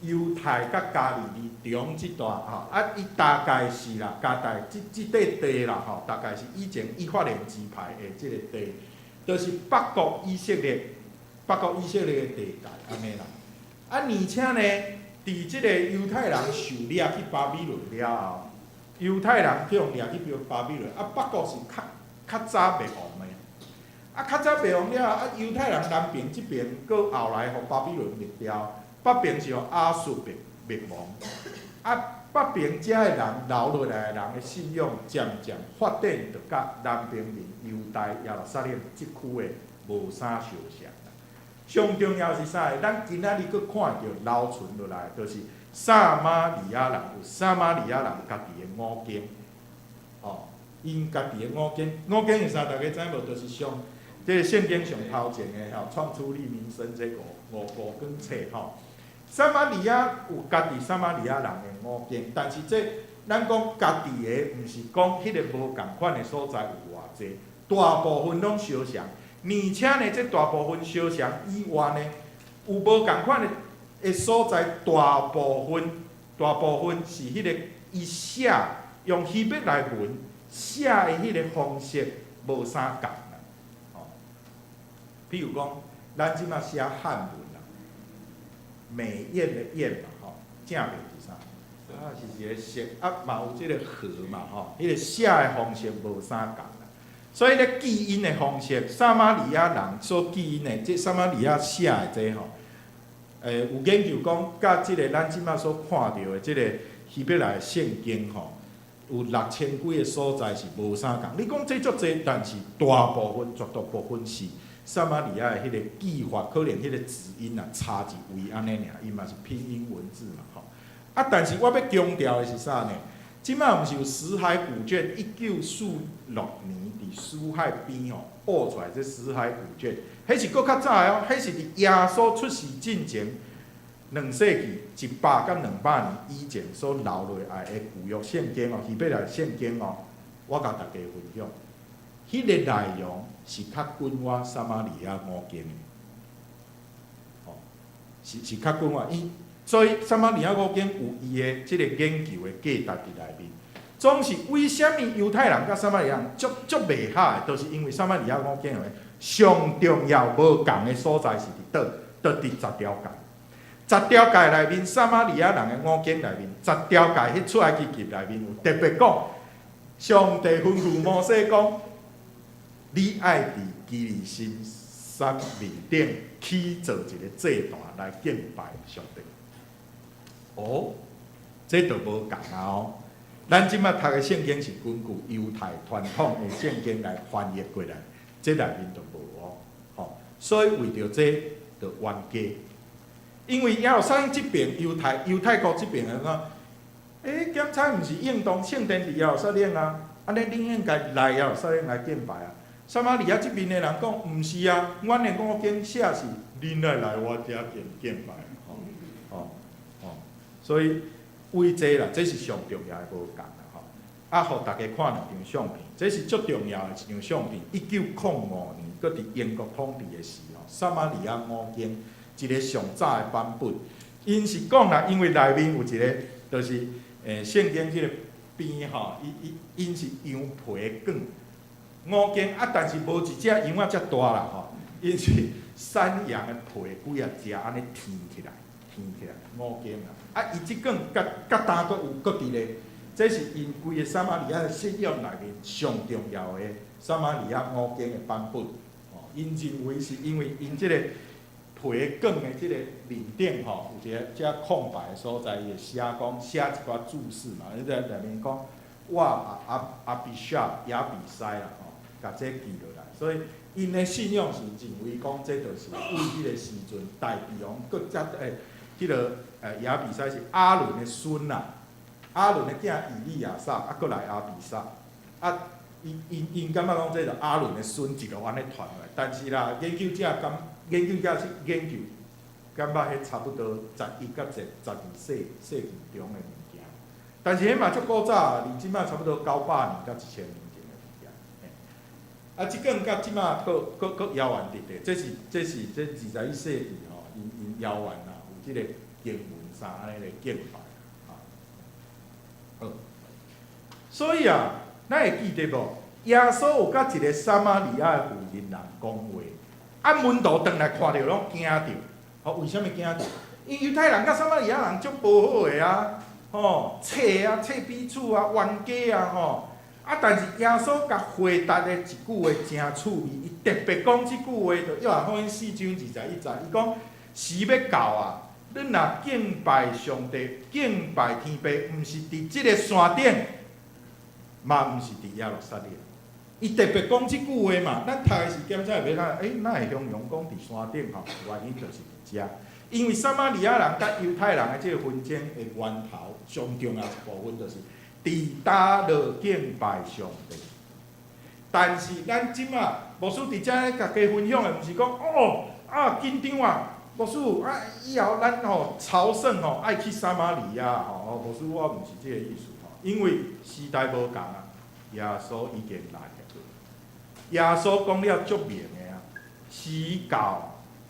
Speaker 2: 犹太甲加利利中即段吼。啊，伊大概是啦，加大即块地啦吼，大概是以前以法莲支派的即个地，就是北国以色列的地带安尼啦。啊，而且呢，伫即个犹太人受掠去巴比伦了后，犹太人去互掠去巴比伦，啊，北国是较早灭亡的。啊，较早灭亡了后，啊，犹太人南边即边，搁后来互巴比伦灭掉，北边是互亚述灭亡。啊，北边遮的人留落来的人的信仰，渐渐发展，就甲南边邻犹大、耶路撒冷即区的无啥相像。上重要是啥？咱今仔日佫看到留存落来，就是撒玛利亚人有撒玛利亚人家己的五经，哦，因家己的五经是啥？大家知无？就是上即个圣经上头前的吼，创出利民生这五卷册吼。撒玛利亚有家己撒玛利亚人的五经，但是这咱讲家己的，毋是讲迄个无共款的所在有偌济，大部分拢相像。而且呢，这大部分相像以外呢，有无共款的所在，大部分是迄个伊写用希伯来文写的迄个方式无啥共啦。哦，比如讲，咱即马写汉文啦，美艳的艳嘛，吼，正面是啥？啊，是一个色，啊嘛有即个和嘛，吼，迄个写的方式无啥共。所以咧，记音的方式，撒玛利亚人所记音的，即撒玛利亚写的这吼，有研究讲，甲即个咱即摆所看到的即个希伯来圣经吼，有6000几个所在是无啥共。你讲这足济，但是大部分、绝大部分是撒玛利亚的迄个记法，可能迄个字音啊差一位安尼尔，伊嘛是拼音文字嘛吼。啊，但是我要强调的是啥呢？即摆毋是有死海古卷1946年伫死海边吼播出来这死海古卷，迄是搁较早的哦，迄是伫耶稣出世进前2世纪100到200年以前所留落来的旧约圣经哦，希伯来圣经哦，我甲大家分享，迄个内容是较近我撒玛利亚五经的，哦，是较近我伊。所以撒玛利亚五经有伊的即个研究的价值伫内面，总是为虾米犹太人甲撒玛利亚人足袂合的，就是因为撒玛利亚五经的上重要无共的所在是伫倒？倒伫10条界。10条界内面，撒玛利亚人的五经内面，10条界迄出埃及记内面有特别讲，上帝吩咐摩西讲，你爱伫基利心山面顶起造一个祭坛来敬拜上帝。哦，这就无共啊！哦，咱即摆读的圣经是根据犹太传统的圣经来翻译过来，这内面就无哦。吼，所以为着这就冤家，因为耶路撒冷即边犹太国即边的讲，检查毋是应当圣殿伫耶路撒冷啊，安尼恁应该来耶路撒冷来敬拜啊。撒玛利亚即边的人讲，毋是啊，阮的五经写是恁来我遮敬拜。所以为这啦，这是上重要的无共啦吼。啊，互大家看2张相片，这是足重要的一张相片。1905年，搁伫英国统治的时候，撒玛利亚五经一个上早的版本，因是讲啦，因为内面有一个，就是圣经即个边吼，因是羊皮卷， 5间啊，但是无一只羊仔遮大啦吼，因为山羊的皮几啊只安尼填起来5间啦。啊，伊即间甲单佫有佫伫咧，这是因规个撒玛利亚的信仰内面上重要的撒玛利亚5间的版本。哦，因认为是因为因即个皮梗的即个面顶吼，有一个遮空白的所在，伊会写一寡注释嘛，你在内面讲。我阿比沙亚比塞啦吼，甲这记落来，所以因的信仰是认为讲，这就是为迄个时阵大帝王搁则迄个亚比塞是亚伦的孙啦，亚伦的囝以利亚撒，啊搁来亚比撒，啊因感觉讲这就亚伦的孙一路安尼传来，但是啦，研究者是研究，感觉迄差不多11到12世纪中的。但是迄嘛足古早，离即马差不多900年到1000年前的物件。啊，即间甲即马佫遥远直直，这21世纪吼，因遥远啦，有即个经文啥安尼个敬拜啊。好，所以啊，咱会记得无？耶稣有甲一个撒玛利亚的妇人人讲话，啊，门徒转来看到拢惊着，哦，为什么惊着？因犹太人甲撒玛利亚人足无好个啊。吼，册啊，册彼此啊，冤家啊，吼啊！但是耶稣甲回答的一句话真趣味，伊特别讲即句话，就约翰福音4章21节，伊讲时要到啊，恁若敬拜上帝、敬拜天父，毋是伫即个山顶，嘛毋是伫耶路撒冷。伊特别讲即句话嘛，咱读的时间才会晓看，哪会形容讲伫山顶吼？原因就是伫遮。因为撒玛利亚人甲犹太人的这个纷争的源头，上重要一部分就是伫倒落敬拜上帝。但是咱即马牧师伫遮咧甲家分享的，毋是讲哦紧张啊，牧师啊以后咱吼朝圣吼爱去撒玛利亚吼，牧师我毋是这个意思吼，因为时代无共啊，耶稣已经来了。耶稣讲了足明的啊，时到。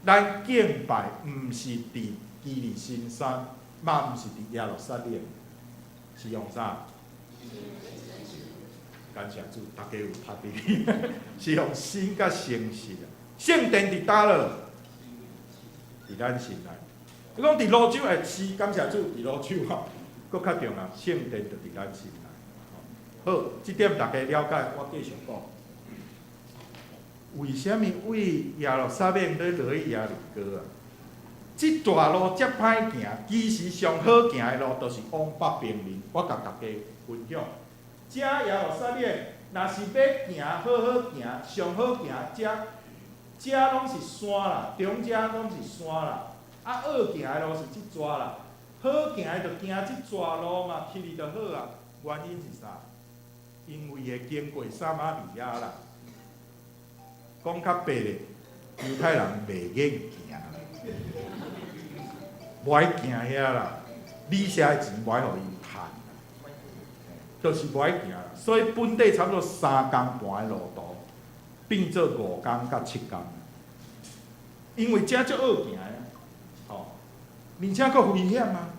Speaker 2: 咱敬拜毋是伫基利心山，嘛毋是伫耶路撒冷，是用啥？感谢主，大家有读伫，是用心甲诚实啊。圣殿伫倒落？伫咱心内。你讲伫泸州是感谢主，伫泸州吼，佫较重要，圣殿就伫咱心内。好，即点大家了解，我继续讲。为什么为耶路撒冷咧落去耶利哥啊？即段路遮歹行，其实上好行的路就是往北平林。我甲大家分享，遮耶路撒冷，若是要行好行，上好行遮拢是山啦，中遮拢是山啦。啊，好行的路是即逝啦，好行的就行即逝路嘛，去哩就好啊。原因是啥？因为会经过撒玛利亚啦。讲较白咧，犹太人袂愿行，无爱行遐啦。你写的钱无爱互伊趁，就是无爱行啦。所以本地差不多3工半的路途，变做5工到7工。因为遮足好行啊，吼，而且佫危险啊。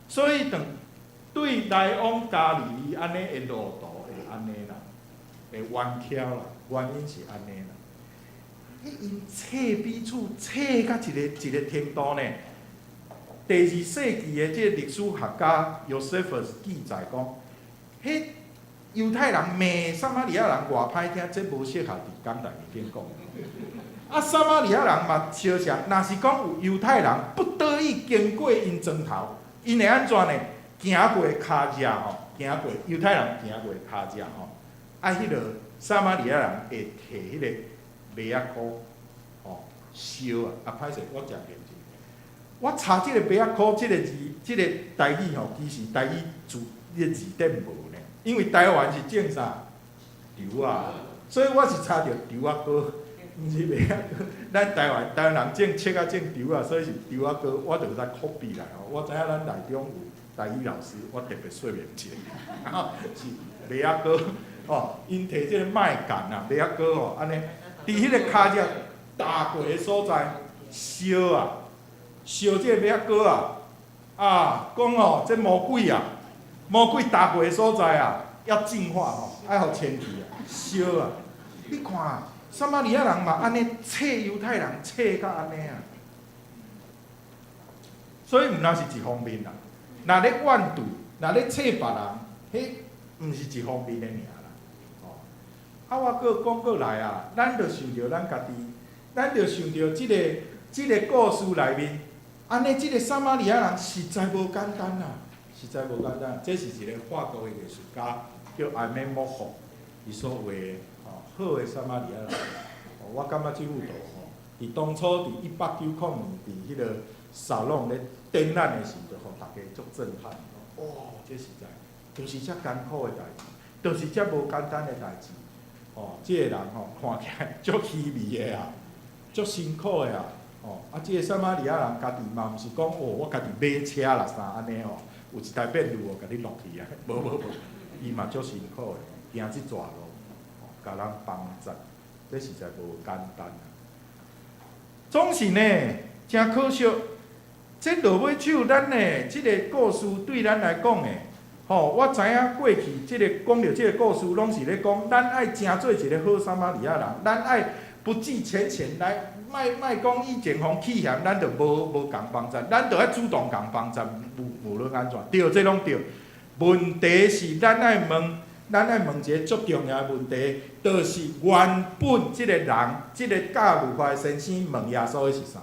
Speaker 2: 所以对来往加利利安尼的路途会安尼啦，会弯曲啦，原因是安尼啦。因册彼此册到一个程度呢。第2世纪的这个历史学家 Josephus 记载讲，迄犹太人骂撒玛利亚人偌歹听，这无适合伫讲台面顶讲。啊，撒玛利亚人嘛相像，若是讲有犹太人不得已经过因庄头，因会安怎呢？行过骹只吼，行过犹太人行过骹只吼，啊，迄个撒玛利亚人会摕迄个麦仔箍，吼烧啊，歹势，我讲认真。我查即个麦仔箍即个字，即个台语吼，其实台语字迄个字典无呢，因为台湾是种啥稻啊，所以我是查着稻仔糕，毋是麦仔糕。咱台湾人种切啊种稻啊，所以是稻仔糕，我就在 copy 来吼。我知影咱内中有台语老师，我特别说明一下，是麦仔糕哦，因摕即个麦秆啊，麦仔糕哦，安尼，伫迄个骹只打过的所在烧啊。烧这个麦仔糕啊，啊，讲哦，这魔鬼啊，魔鬼打过的所在啊，要净化吼，爱互清气啊，烧啊。你看，撒玛利亚人嘛安尼册犹太人册甲安尼啊，所以毋那是一方面啦。若咧怨对，若咧册别人，迄毋是一方面的尔啦。哦，啊，我搁讲过来啊，咱着想着咱家己，咱着想着即个故事内面，安尼即个撒玛利亚人实在无简单啦，实在无简单。这是一个法国的艺术家叫埃梅莫夫，伊所画的好的撒玛利亚人。我感觉即幅图伫当初伫1890年伫迄个沙龙咧展览的时阵，互大家足震撼。哇，这实在就是遮艰苦的代志，就是遮无简单的代志。即个人看起来足虚伪的啊，足辛苦的啊。即个撒玛利亚人家己嘛毋是讲我家己买车啦啥安尼有一台便路甲你落去啊，无，伊嘛足辛苦的，行即段路，甲人帮助，这实在无简单啊。总是呢，真可惜，这落尾手咱呢，即个故事对咱来讲的，我知影过去即个讲到即个故事，拢是咧讲，咱爱真做一个好撒玛利亚人，咱爱不计前嫌来。莫讲以前互弃嫌，咱就无共帮助，咱就爱主动共帮助，无论安怎，对，这拢对。问题是咱爱问一个足重要的问题，就是原本即个人，即个教儒派先生问耶稣的是啥？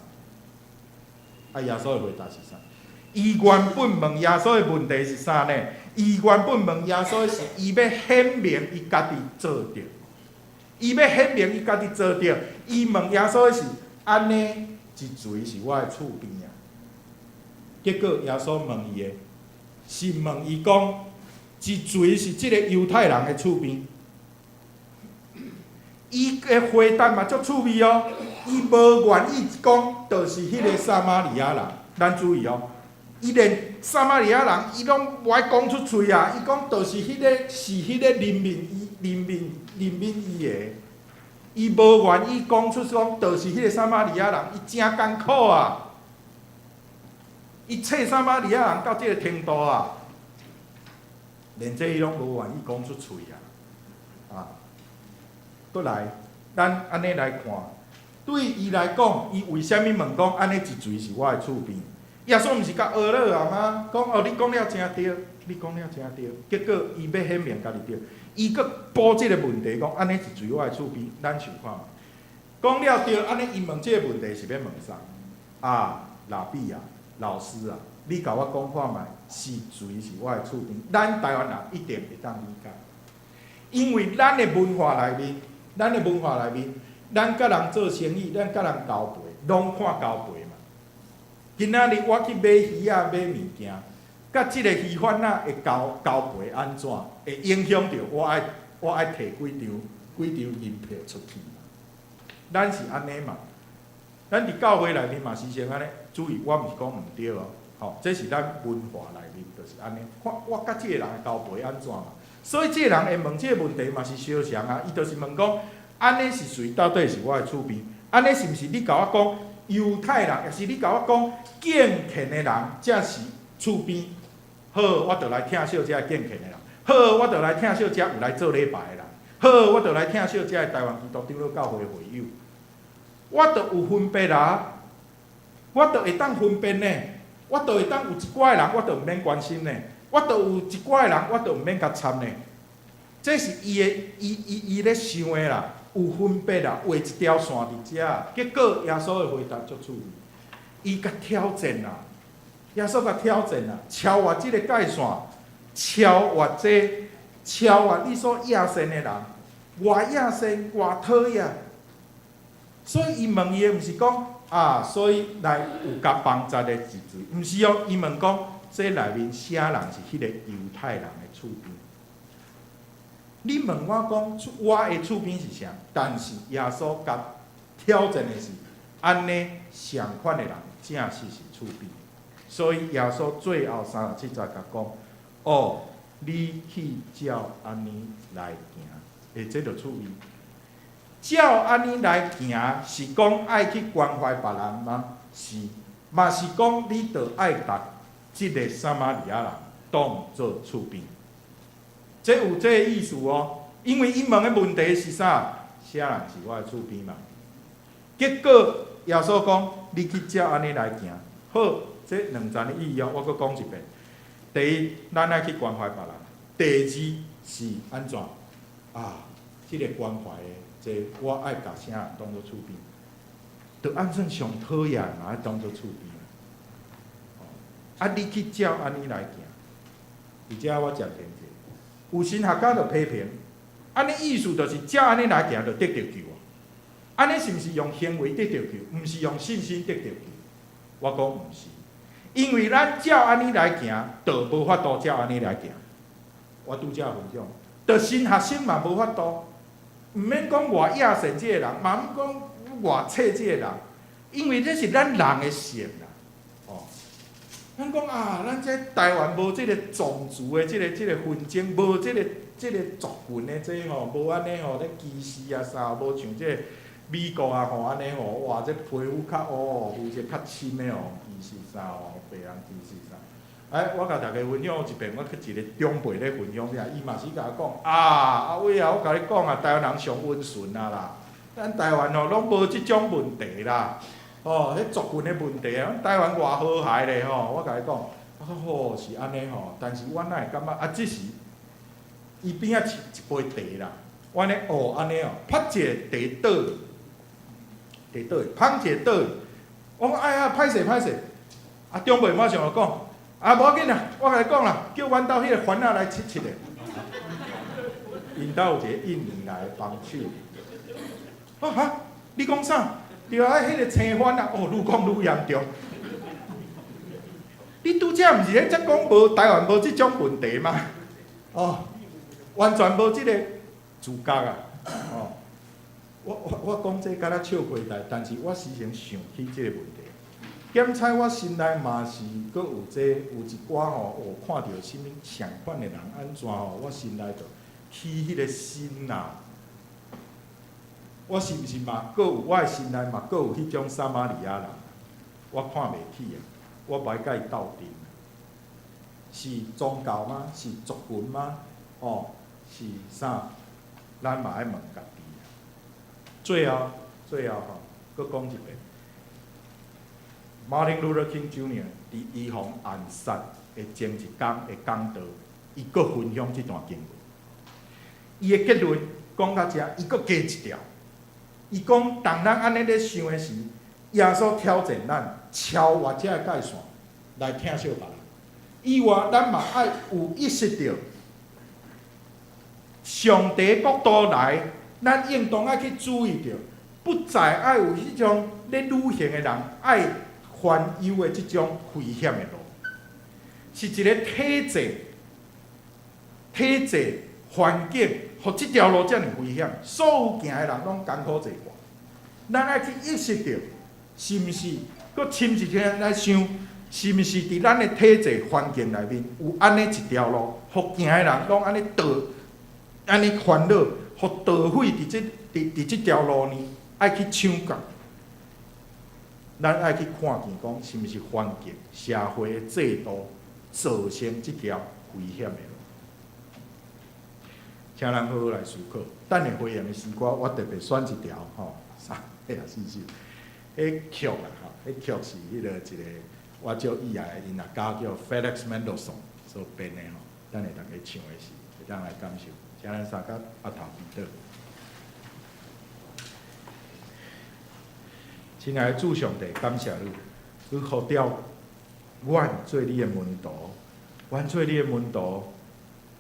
Speaker 2: 耶稣的回答是啥？伊原本问耶稣的问题是啥呢？伊原本问耶稣的是，伊要显明伊家己做着。伊要显明伊家己做着，伊问耶稣的是安尼一锤是我的厝边啊。结果耶稣问伊的，是问伊讲一锤是即个犹太人的厝边。伊的回答嘛足趣味哦，伊无愿意讲，就是迄个撒玛利亚人。咱注意哦，伊连撒玛利亚人伊拢无爱讲出嘴啊，伊讲就是迄个人民伊的，伊无愿意讲出讲，就是迄个撒玛利亚人，伊真艰苦啊！伊册撒玛利亚人到即个程度啊，连这伊拢无愿意讲出嘴啊！倒来，咱安尼来看，对伊来讲，伊为虾米问讲安尼一嘴是我的厝边？耶稣毋是甲学了啊吗？讲你讲了真对，你讲了真对。结果伊要显明家己对。伊阁补即个问题，讲安尼一嘴我的厝边，咱想看嘛。讲了对，安尼伊问即个问题是要问啥？老毕啊，老师啊，你甲我讲看卖，是嘴是我的厝边，咱台湾人一定会当理解。因为咱的文化内面，咱甲人做生意，咱甲人交陪，拢看交陪嘛。今仔日我去买鱼仔买物件。甲即个鱼贩仔会交陪安怎，会影响到我爱摕几张银票出去嘛？咱是安尼嘛？咱伫教会内面嘛是先安尼，注意我毋是讲毋对哦，这是咱文化内面就是安尼。看我甲即个人会交陪安怎嘛？所以即个人会问即个问题嘛是相像啊，伊就是问讲，安尼是谁？到底是我的厝边？安尼是毋是你甲我讲犹太人，也是你甲我讲敬虔的人，才是厝边？好，我就来听小遮敬虔的人。好，我就来听小遮有来做礼拜的人。好，我就来听小遮台湾基督长老教会会友。我就有分别啦，我就会当分辨呢。我就会当有一寡人，我就毋免关心呢。我就有一寡人，我就毋免甲参呢。这是伊咧想的啦，有分别啦，画一条线伫遮。结果耶稣的回答足趣味，伊甲挑战啦。耶稣甲挑战啊，超越即个界线，超越你所野生的人，外野生外讨厌。所以伊问伊的毋是讲所以来有甲帮助的一嘴，毋是哦，伊问讲，这内面啥人是迄个犹太人的厝边？你问我讲，我的厝边是啥？但是耶稣甲挑战的是，安尼相款的人，正是厝边。所以耶稣最后37节甲讲，你去照安尼来行，这就趣味。照安尼来行，是讲爱去关怀别人吗？是，嘛是讲你着爱把即个撒玛利亚人当做厝边。这有这个意思哦。因为伊问的问题是啥？啥人是我的厝边嘛？结果耶稣讲：你去照安尼来行。好，这两层的意义哦，我搁讲一遍。第一，咱爱去关怀别人；第二是安怎啊？这个关怀的，这我爱把啥人当作厝边，就按算上讨厌嘛，爱当作厝边。啊，你去照安尼来行，而且我讲天者，有神学家就批评，安尼意思就是照安尼来行就得着救啊。安尼是毋是用行为得着救？毋是用信心得着救？我讲毋是，因为咱照安尼来行，就无法度照安尼来行。我拄则分享，就神学生嘛无法度，毋免讲偌野神即个人，嘛毋讲偌册即个人，因为这是咱人的性啦。哦，咱讲啊，咱这台湾无即个种族的即个纷争，无即个族群的这吼，无安尼吼咧歧视啊啥，无像这个美国啊吼安尼吼，哇，这皮肤较乌，肤色较深的吼，歧视啥吼，白人歧视啥。哎，我甲大家分享一遍，我去一个长辈咧分享啥，伊嘛是甲我讲啊，阿伟啊，我甲你讲啊，台湾人上温顺啊啦，咱台湾吼拢无即种问题啦，哦，迄族群的问题啊，咱台湾偌好瀚咧吼，我甲你讲，啊好是安尼吼，但是我哪会感觉啊，即时伊边仔一杯茶啦，我安尼哦安尼哦，拍一个茶倒，茶倒，芳一个倒，我讲哎呀，歹势歹势，啊长辈马上就讲。啊，无要紧啦，我甲你讲啦，叫阮兜迄个番仔来切咧。因兜有一个印尼来的帮手。啊哈，你讲啥？对啊，迄个青番啊，哦，愈讲愈严重。你拄则毋是咧则讲无台湾无即种问题吗？哦，完全无即个自觉啊。哦，我讲这敢若笑亏代，但是我时常想起即个问题。检采我心内嘛是，阁有有一寡吼，看到啥物相款的人安怎吼，我心内就起迄个心呐。我是毋是嘛？阁有我的心内嘛，阁有迄种撒玛利亚人，我看袂起啊，我不爱甲伊斗阵。是宗教吗？是族群吗？哦，是啥？咱嘛爱问家己。最后吼，阁讲一遍。Martin Luther King Jr. 伫预防暗杀的前一天的讲道，伊阁分享这段经文。伊的结论讲到遮，伊阁加一条。伊讲，当咱安尼咧想的时，耶稣挑战咱超越这个界线来疼惜别人。以外，咱嘛爱有意识到，上帝角度来，咱应当爱去注意到，不再爱有迄种咧旅行的人爱。环游的即种危险的路，是一个体制环境，互即条路遮尔危险，所有行的人拢艰苦一寡。咱爱去意识到，是毋是？搁深一点来想，是毋是伫咱的体制环境内面有安尼一条路，互行的人拢安尼安尼烦恼，互盗匪伫即条路呢，爱去抢劫。咱爱去看见，讲是毋是环境、社会的制度造成即条危险的路？请咱好好来思考。等下回应的时光，我特别选一条吼，34首。迄曲啦，吼，迄曲是迄个一个我足意爱的音乐家叫 Felix Mendelssohn 所编的吼。等下大家唱的时，会当来感受。请咱三甲阿头彼得。亲爱的主上帝，感谢你，你呼召阮做你的门徒，阮做你的门徒，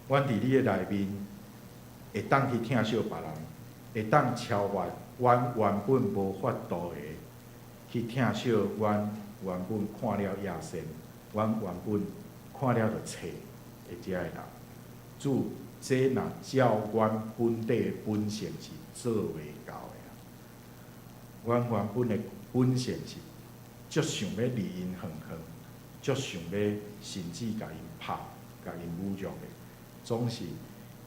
Speaker 2: 阮伫你的内面会当去疼惜别人，会当超越阮原本无法度的去疼惜阮原本看了野生，阮原本看了就册的遮个人。主，这若照阮本地的本性是做袂到的。阮原本的本性是足想要利因横横，足想要甚至甲因拍、甲因侮辱的，总是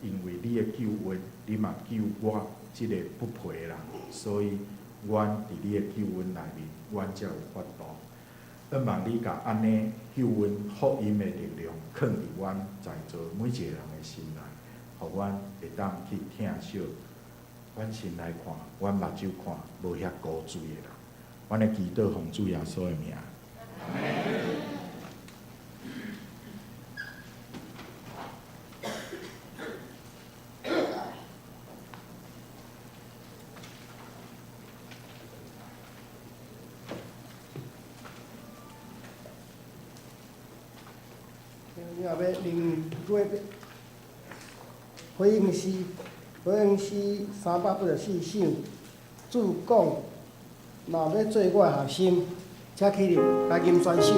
Speaker 2: 因为你的救恩，你嘛救我即个不配的人，所以阮伫你的救恩内面，阮才有法度。望你甲安尼救恩福音的力量，放伫阮在座每一个人的心内，互阮会当去疼惜，阮心来看，阮目睭看，无遐高水的人。阮的祈祷奉主耶稣的名。
Speaker 4: 你若要灵过回应诗384首，主讲，若要做我的学生，请起立来吟选手。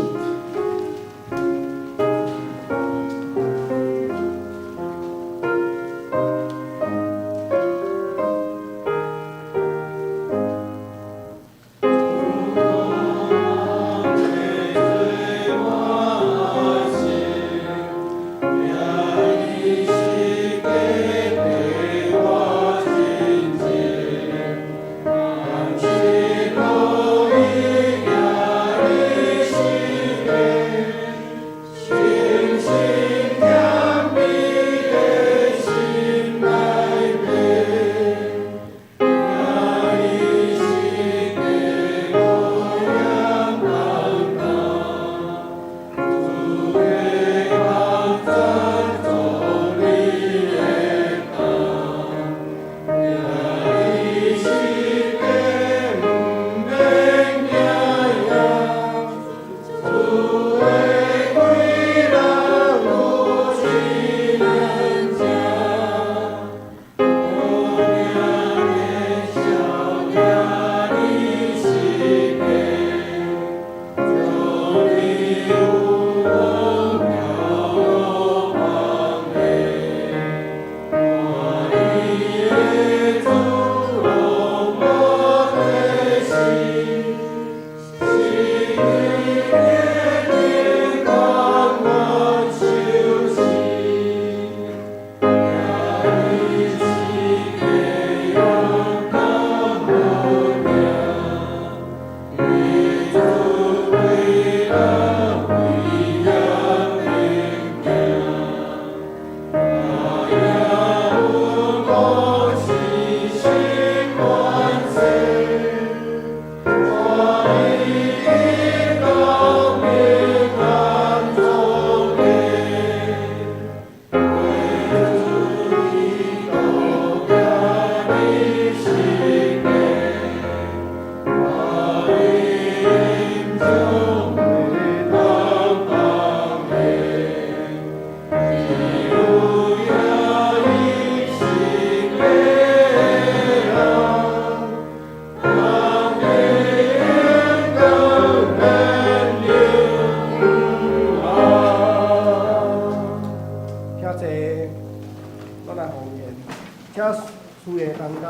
Speaker 4: 主的同工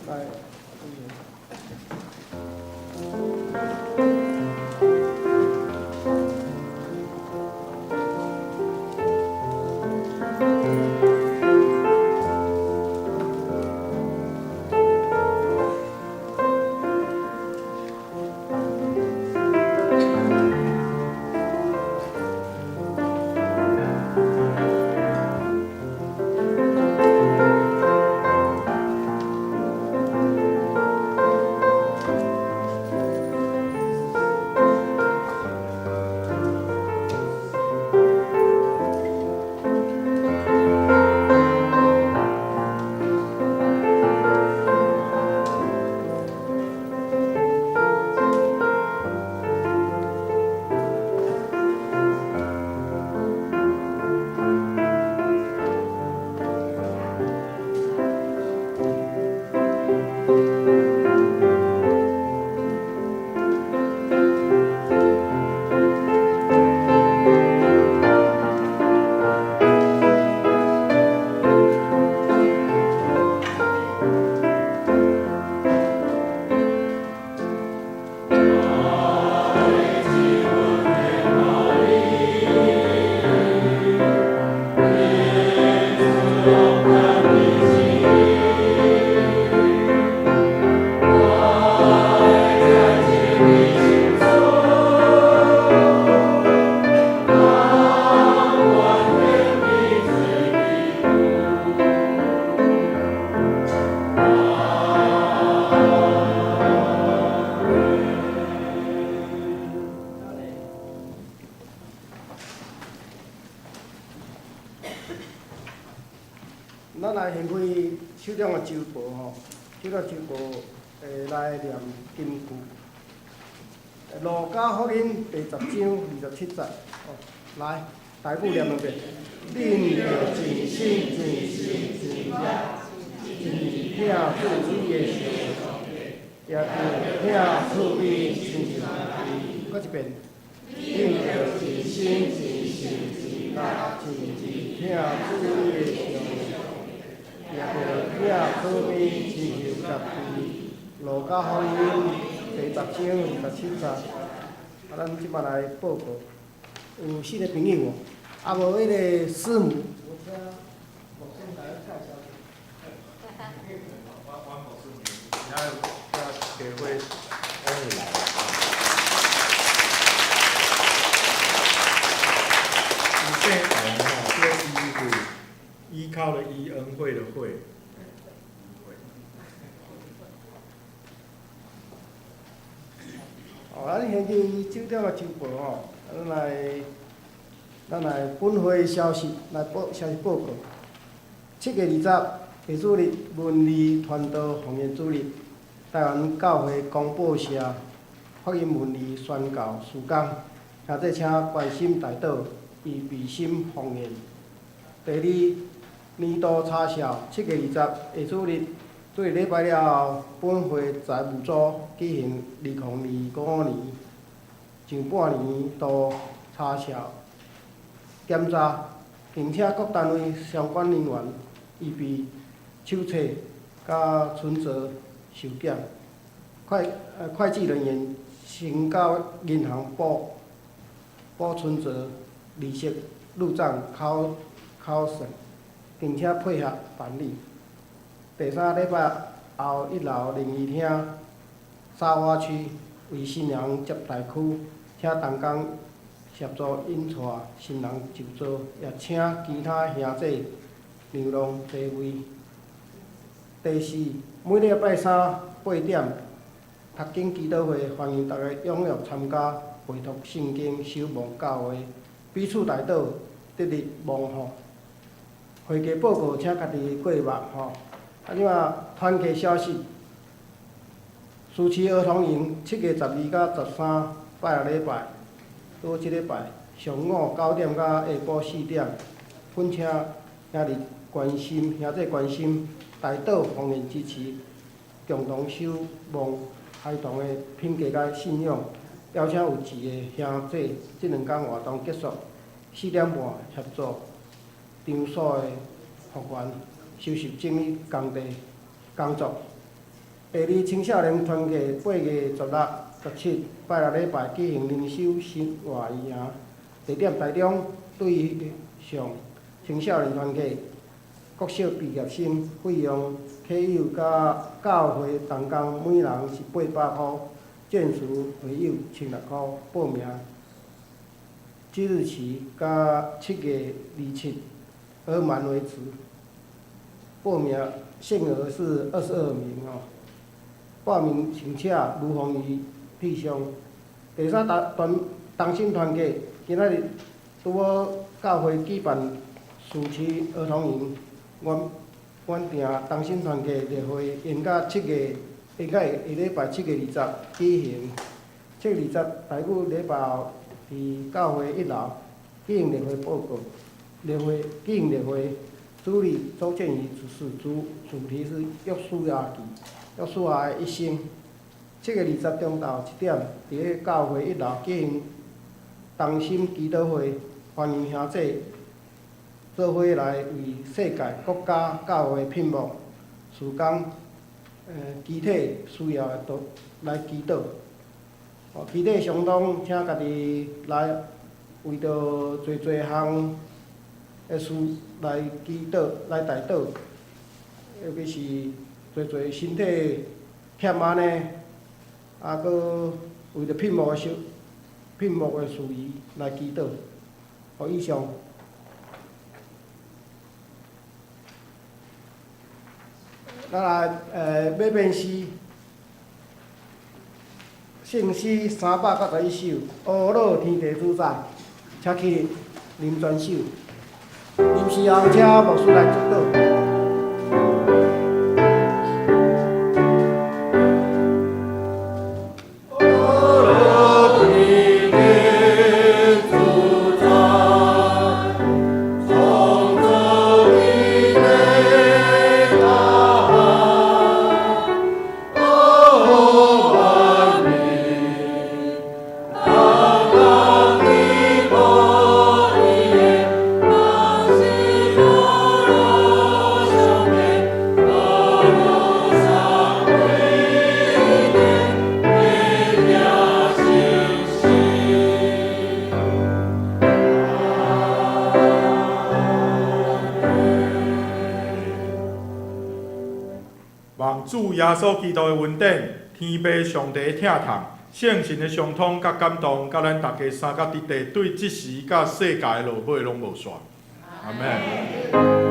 Speaker 4: 来。种的周报吼，这个周报会来念金句。路加福音第10章27节，来，大句念两遍。恁要尽心、尽性、尽力、尽力听主伊的相，也要听主伊亲自来。搁一遍。恁要尽心、尽性、尽力、尽力听主伊的相，也要听主伊亲自来。路加福音第10章27节。咱即摆来报告，有4个朋友哦，啊无迄个师母。我请某先来介绍。
Speaker 2: 我某师母，今仔家会欢迎来。圣恩吼，这个是依靠的依，恩惠的惠。
Speaker 4: 咱现今这点个周报吼，咱来本会消息来消息报告。7月20日，地主日文理传道奉献主日，台湾教会广播社福音文理宣教事工，现在请关心大岛预备心奉献。第2，年度查校7月20日下主日。对礼拜了后，本会财务组举行2025年上半年度查校检查，并且各单位相关人员预备手册甲存折收检。会计人员先到银行补存折、利息、入账考审，并且配合办理。第3礼拜后1楼灵仪厅沙瓦区为新娘接待区，请同工协助引带新人就座，也请其他兄弟让让座位。第4，每礼拜3 8点，读经祈祷会欢迎大家踊跃参加，陪读圣经、守望教会，彼此代祷，得力望护。会计报告，请家己过目吼。即马团契消息，暑期儿童营7月12到13拜6礼拜，倒即礼拜上午9点到下晡4点，恳请兄弟关心大岛奉献支持，共同守望孩童的品格甲信仰。邀请有志的兄弟，即2天活动结束4点半协助场所的复原。收拾整理工作。第2，青少年团契8月16、17拜6礼拜举行灵修生活营，地点台中对上青少年团契国小毕业生，费用客友甲教会同工每人是800块，眷属会友1600块。报名即日起到7月27额满为止。报名限额是22名哦。报名请洽卢宏仪秘书。第3，同心团契今仔日拄好教会举办暑期儿童营，原定同心团契例会延到下礼拜7月20举行。7月20台语礼拜后，伫教会1楼举行例会报告。举行例会。主理周建宇主事，主题是约书亚的一生。7月20中昼1点，伫教会1楼举行同心祈祷会，欢迎兄弟做伙来为世界、国家、教会聘牧事工集体需要的来祈祷。集体相当，请家己来为着侪项的事来祈祷、来代祷，尤其是侪身体欠安尼，搁为着聘牧的事宜来祈祷。以上。咱来要编诗，圣诗391首，乌老天地主宰，请起临全首。临时后，请牧师来指导。
Speaker 2: 望主耶稣基督的恩典、天父上帝的疼痛、圣神的相通甲感动，甲咱大家三甲伫地对即时甲世界的落尾拢无煞。阿门。